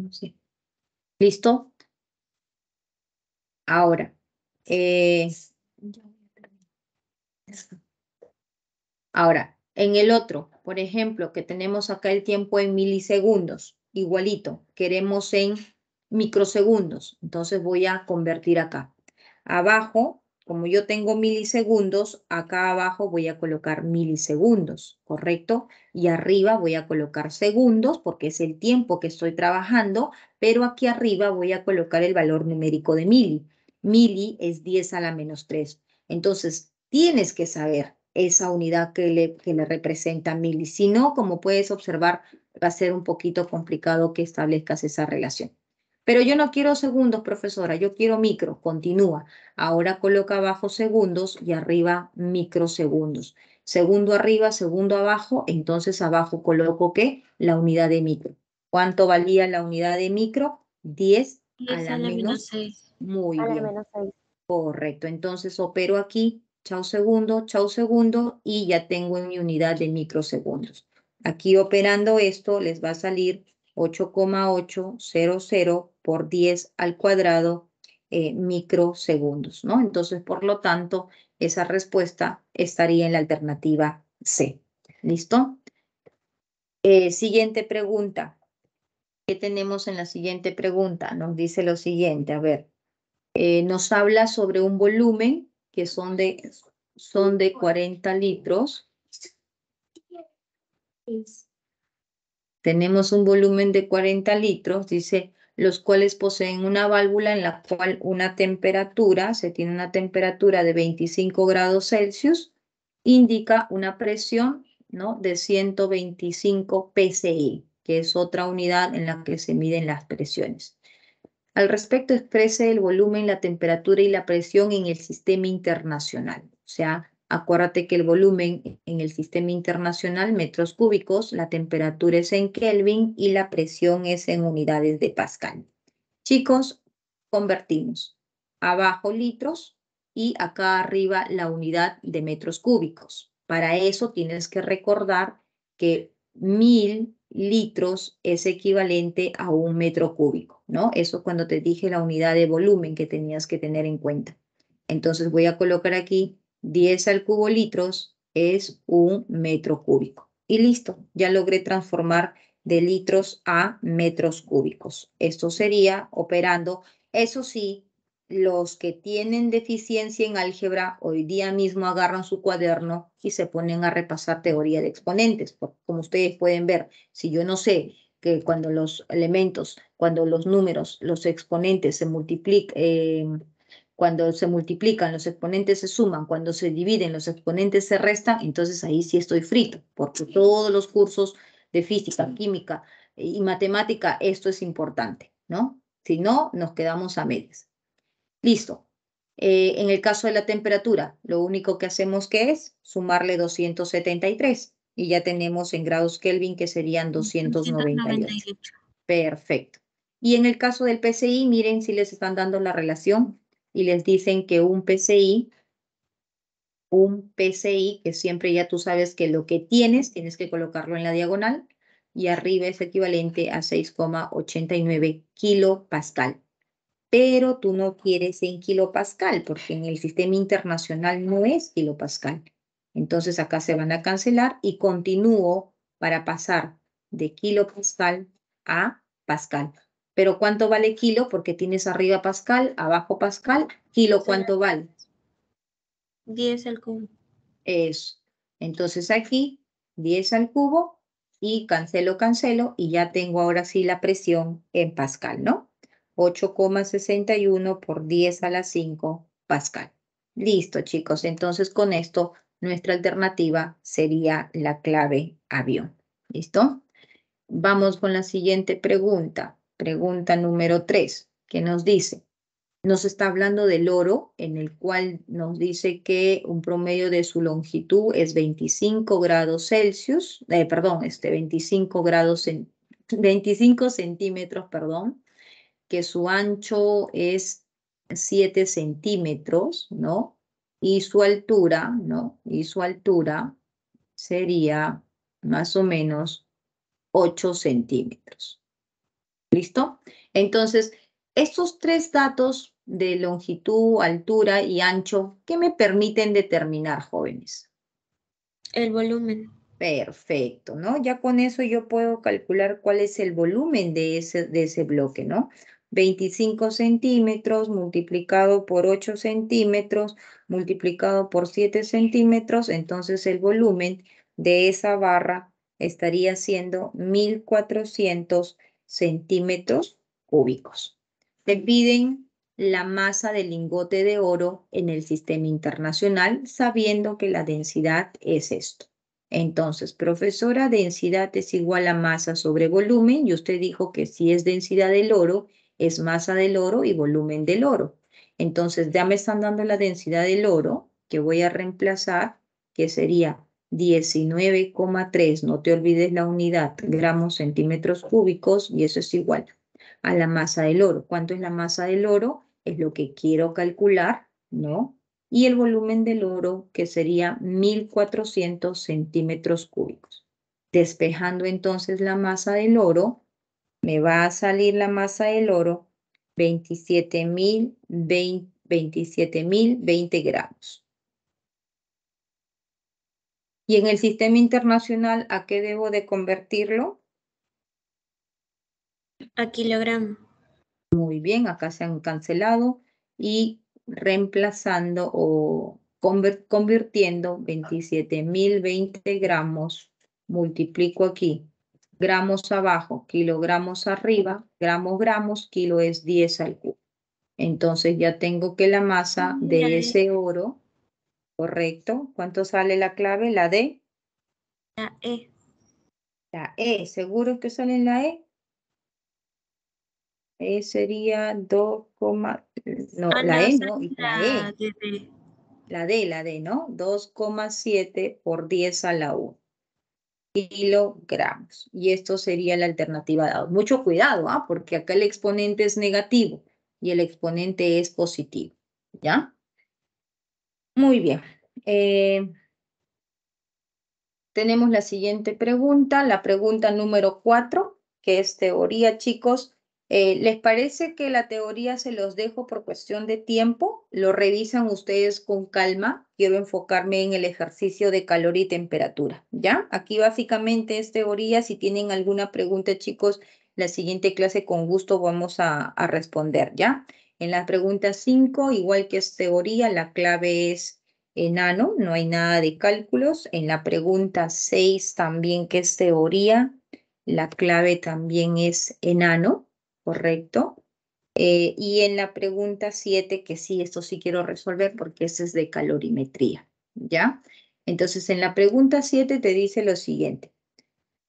Sí. ¿Listo? Ahora, en el otro, por ejemplo, que tenemos acá el tiempo en milisegundos, igualito, queremos en microsegundos, entonces voy a convertir acá. Abajo, como yo tengo milisegundos, acá abajo voy a colocar milisegundos, ¿correcto? Y arriba voy a colocar segundos porque es el tiempo que estoy trabajando, pero aquí arriba voy a colocar el valor numérico de mili. Mili es 10 a la menos 3. Entonces, tienes que saber esa unidad que le representa mili. Si no, como puedes observar, va a ser un poquito complicado que establezcas esa relación. Pero yo no quiero segundos, profesora, yo quiero micro. Continúa. Ahora coloca abajo segundos y arriba microsegundos. Segundo arriba, segundo abajo, entonces abajo coloco ¿qué? La unidad de micro. ¿Cuánto valía la unidad de micro? 10 a 10 la a la menos menos 6. Muy A la bien. menos 6. Correcto. Entonces opero aquí, chau segundo, y ya tengo en mi unidad de microsegundos. Aquí operando esto les va a salir 8,800 por 10 al cuadrado microsegundos, ¿no? Entonces, por lo tanto, esa respuesta estaría en la alternativa C. ¿Listo? Siguiente pregunta. ¿Qué tenemos en la siguiente pregunta? Nos dice lo siguiente, a ver. Nos habla sobre un volumen que son de 40 litros. Tenemos un volumen de 40 litros, dice, los cuales poseen una válvula en la cual se tiene una temperatura de 25 grados Celsius, indica una presión, ¿no?, de 125 psi, que es otra unidad en la que se miden las presiones. Al respecto, exprese el volumen, la temperatura y la presión en el sistema internacional. O sea, acuérdate que el volumen en el sistema internacional, metros cúbicos, la temperatura es en Kelvin y la presión es en unidades de Pascal. Chicos, convertimos. Abajo litros y acá arriba la unidad de metros cúbicos. Para eso tienes que recordar que 1000 litros es equivalente a 1 metro cúbico, ¿no? Eso cuando te dije la unidad de volumen que tenías que tener en cuenta. Entonces voy a colocar aquí 10 al cubo litros es 1 metro cúbico. Y listo, ya logré transformar de litros a metros cúbicos. Esto sería operando, eso sí, los que tienen deficiencia en álgebra hoy día mismo agarran su cuaderno y se ponen a repasar teoría de exponentes. Porque como ustedes pueden ver, si yo no sé que cuando los elementos, cuando los números, los exponentes se multiplican, cuando se multiplican, los exponentes se suman, cuando se dividen, los exponentes se restan, entonces ahí sí estoy frito, porque todos los cursos de física, química y matemática, esto es importante, ¿no? Si no, nos quedamos a medias. Listo. En el caso de la temperatura, lo único que hacemos que es sumarle 273 y ya tenemos en grados Kelvin que serían 298. Perfecto. Y en el caso del PCI, miren si les están dando la relación y les dicen que un PCI, que siempre ya tú sabes que lo que tienes que colocarlo en la diagonal y arriba es equivalente a 6,89 kilopascal. Pero tú no quieres en kilopascal porque en el sistema internacional no es kilopascal. Entonces acá se van a cancelar y continúo para pasar de kilopascal a pascal. Pero ¿cuánto vale kilo? Porque tienes arriba pascal, abajo pascal. Kilo, ¿cuánto vale? 10 al cubo. Eso. Entonces aquí 10 al cubo y cancelo, y ya tengo ahora sí la presión en pascal, ¿no? 8,61 por 10 a la 5 pascal. Listo, chicos. Entonces con esto nuestra alternativa sería la clave avión. ¿Listo? Vamos con la siguiente pregunta. Pregunta número 3, que nos dice, nos está hablando del oro, en el cual nos dice que un promedio de su longitud es 25 grados Celsius, 25 centímetros, perdón, que su ancho es 7 centímetros, ¿no? Y su altura, ¿no? Y su altura sería más o menos 8 centímetros. ¿Listo? Entonces, estos tres datos de longitud, altura y ancho, ¿qué me permiten determinar, jóvenes? El volumen. Perfecto, ¿no? Ya con eso yo puedo calcular cuál es el volumen de ese bloque, ¿no? 25 centímetros multiplicado por 8 centímetros multiplicado por 7 centímetros, entonces el volumen de esa barra estaría siendo 1400 centímetros cúbicos. Te piden la masa del lingote de oro en el sistema internacional, sabiendo que la densidad es esto. Entonces, profesora, densidad es igual a masa sobre volumen, y usted dijo que si es densidad del oro, es masa del oro y volumen del oro. Entonces, ya me están dando la densidad del oro, que voy a reemplazar, que sería 19,3, no te olvides la unidad, gramos centímetros cúbicos, y eso es igual a la masa del oro. ¿Cuánto es la masa del oro? Es lo que quiero calcular, ¿no? Y el volumen del oro, que sería 1400 centímetros cúbicos. Despejando entonces la masa del oro, me va a salir la masa del oro 27.020 gramos. Y en el sistema internacional, ¿a qué debo de convertirlo? A kilogramo. Muy bien, acá se han cancelado y reemplazando o convirtiendo 27.020 gramos, multiplico aquí, gramos abajo, kilogramos arriba, gramos, kilo es 10 al cubo. Entonces ya tengo que la masa de ese oro, correcto, ¿cuánto sale la clave? La D. La E. La E, ¿seguro que sale en la E? Sería 2, no, la E no, y la E. La D, ¿no? 2,7 por 10 a la 1 kilogramos. Y esto sería la alternativa dada. Mucho cuidado, ¿ah? Porque acá el exponente es negativo y el exponente es positivo. ¿Ya? Muy bien. Tenemos la siguiente pregunta, la pregunta número 4, que es teoría, chicos. ¿Les parece que la teoría se los dejo por cuestión de tiempo? Lo revisan ustedes con calma. Quiero enfocarme en el ejercicio de calor y temperatura, ¿ya? Aquí básicamente es teoría. Si tienen alguna pregunta, chicos, la siguiente clase con gusto vamos a responder, ¿ya? En la pregunta 5, igual que es teoría, la clave es enano, no hay nada de cálculos. En la pregunta 6 también, que es teoría, la clave también es enano, ¿correcto? Y en la pregunta 7, que sí, esto sí quiero resolver porque ese es de calorimetría, ¿ya? Entonces, en la pregunta 7 te dice lo siguiente.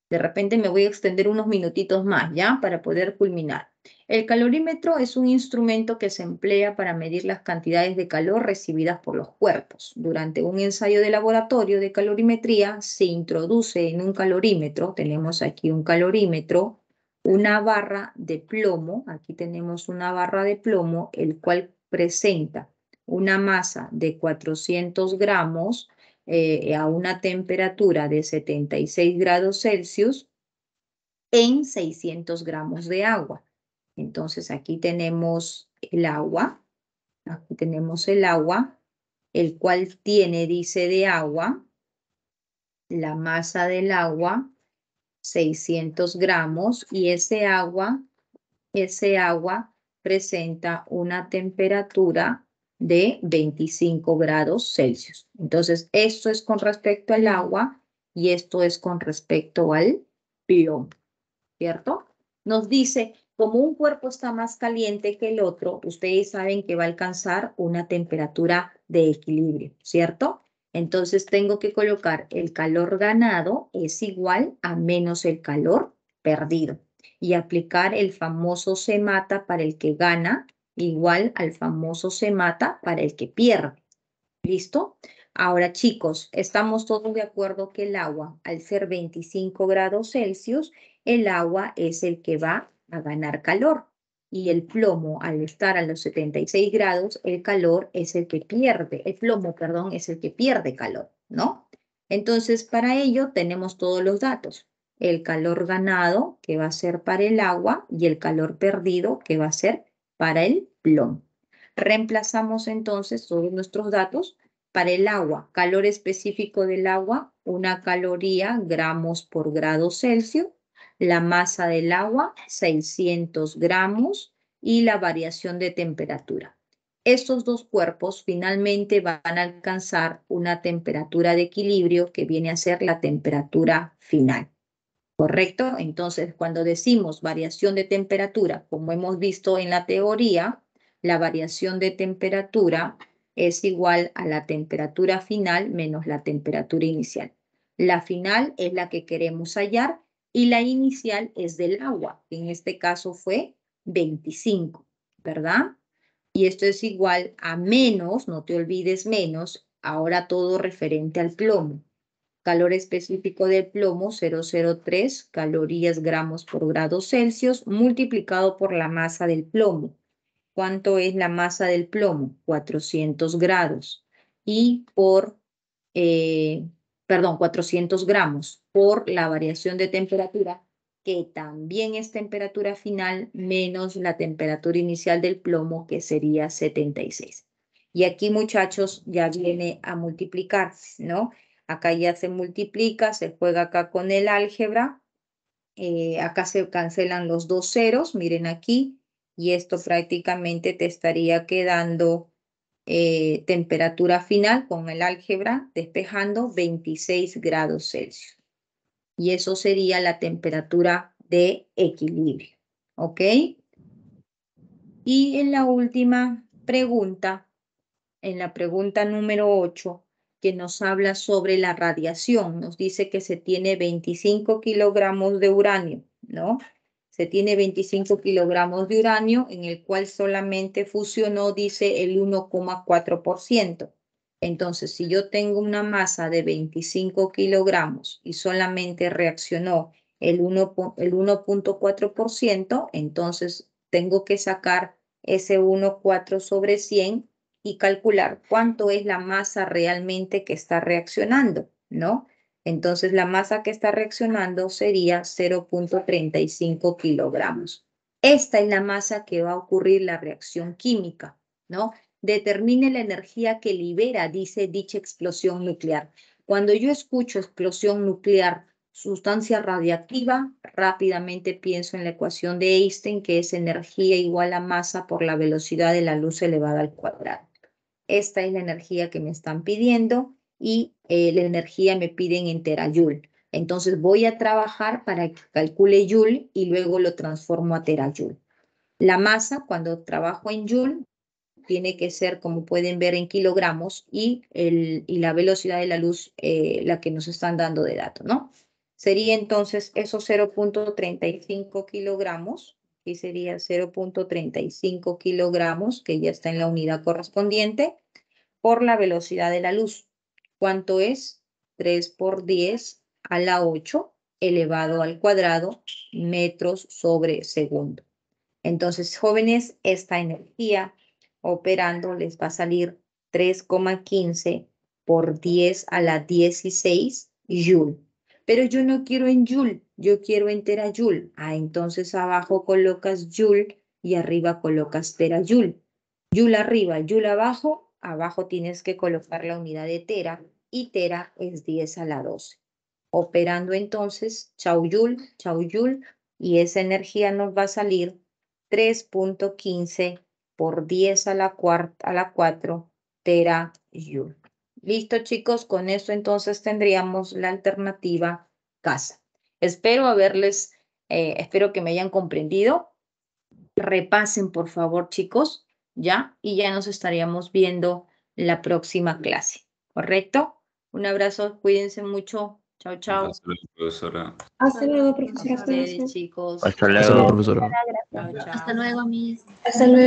De repente me voy a extender unos minutitos más, ¿ya? Para poder culminar. El calorímetro es un instrumento que se emplea para medir las cantidades de calor recibidas por los cuerpos. Durante un ensayo de laboratorio de calorimetría se introduce en un calorímetro, tenemos aquí un calorímetro, una barra de plomo, aquí tenemos una barra de plomo, el cual presenta una masa de 400 gramos a una temperatura de 76 grados Celsius en 600 gramos de agua. Entonces aquí tenemos el agua, el cual tiene, dice, de agua la masa del agua, 600 gramos, y ese agua presenta una temperatura de 25 grados Celsius. Entonces, esto es con respecto al agua y esto es con respecto al plomo, ¿cierto? Nos dice, como un cuerpo está más caliente que el otro, ustedes saben que va a alcanzar una temperatura de equilibrio, ¿cierto? Entonces tengo que colocar el calor ganado es igual a menos el calor perdido y aplicar el famoso se mata para el que gana igual al famoso se mata para el que pierde. ¿Listo? Ahora, chicos, estamos todos de acuerdo que el agua, al ser 25 grados Celsius, el agua es el que va a ganar calor. Y el plomo, al estar a los 76 grados, el calor es el que pierde, el plomo, perdón, es el que pierde calor, ¿no? Entonces, para ello tenemos todos los datos. El calor ganado, que va a ser para el agua, y el calor perdido, que va a ser para el plomo. Reemplazamos entonces todos nuestros datos para el agua. Calor específico del agua, 1 caloría, gramos por grado Celsius. La masa del agua, 600 gramos. Y la variación de temperatura. Estos dos cuerpos finalmente van a alcanzar una temperatura de equilibrio que viene a ser la temperatura final. ¿Correcto? Entonces, cuando decimos variación de temperatura, como hemos visto en la teoría, la variación de temperatura es igual a la temperatura final menos la temperatura inicial. La final es la que queremos hallar y la inicial es del agua, que en este caso fue 25, ¿verdad? Y esto es igual a menos, no te olvides menos, ahora todo referente al plomo. Calor específico del plomo, 0,03 calorías gramos por grado Celsius, multiplicado por la masa del plomo. ¿Cuánto es la masa del plomo? 400 grados. Y por, 400 gramos por la variación de temperatura, que también es temperatura final menos la temperatura inicial del plomo, que sería 76. Y aquí, muchachos, ya viene a multiplicar, ¿no? Acá ya se multiplica, se juega acá con el álgebra. Acá se cancelan los dos ceros, miren aquí, y esto prácticamente te estaría quedando temperatura final con el álgebra, despejando 26 grados Celsius. Y eso sería la temperatura de equilibrio, ¿ok? Y en la última pregunta, en la pregunta número 8, que nos habla sobre la radiación. Nos dice que se tiene 25 kilogramos de uranio, ¿no? Se tiene 25 kilogramos de uranio, en el cual solamente fusionó, dice, el 1,4%. Entonces, si yo tengo una masa de 25 kilogramos y solamente reaccionó el 1,4%, entonces tengo que sacar ese 1,4 sobre 100 y calcular cuánto es la masa realmente que está reaccionando, ¿no? Entonces, la masa que está reaccionando sería 0,35 kilogramos. Esta es la masa que va a ocurrir la reacción química, ¿no? Determine la energía que libera, dice dicha explosión nuclear. Cuando yo escucho explosión nuclear, sustancia radiactiva, rápidamente pienso en la ecuación de Einstein, que es energía igual a masa por la velocidad de la luz elevada al cuadrado. Esta es la energía que me están pidiendo y la energía me piden en terajoule. Entonces voy a trabajar para que calcule joule y luego lo transformo a terajoule. La masa, cuando trabajo en joule, tiene que ser, como pueden ver, en kilogramos y la velocidad de la luz, la que nos están dando de datos, ¿no? Sería entonces esos 0,35 kilogramos, y sería 0,35 kilogramos, que ya está en la unidad correspondiente, por la velocidad de la luz. ¿Cuánto es? 3 por 10 a la 8 elevado al cuadrado metros sobre segundo. Entonces, jóvenes, esta energía operando les va a salir 3,15 por 10 a la 16 joule. Pero yo no quiero en joule, yo quiero en terajoule. Entonces abajo colocas joule y arriba colocas terajoule. Joule arriba, joule abajo, abajo tienes que colocar la unidad de tera y tera es 10 a la 12. operando entonces Chaujul, y esa energía nos va a salir 3.15 por 10 a la 4 terajoule. Listo, chicos, con esto entonces tendríamos la alternativa casa. Espero que me hayan comprendido. Repasen, por favor, chicos, ¿ya? Y ya nos estaríamos viendo la próxima clase, ¿correcto? Un abrazo, cuídense mucho. Chao, chao. Hasta luego, profesora. Hasta luego, A profesora. ustedes, chicos. Hasta Hasta luego, luego. profesora. Chao, chao. Hasta luego, mis. Hasta luego.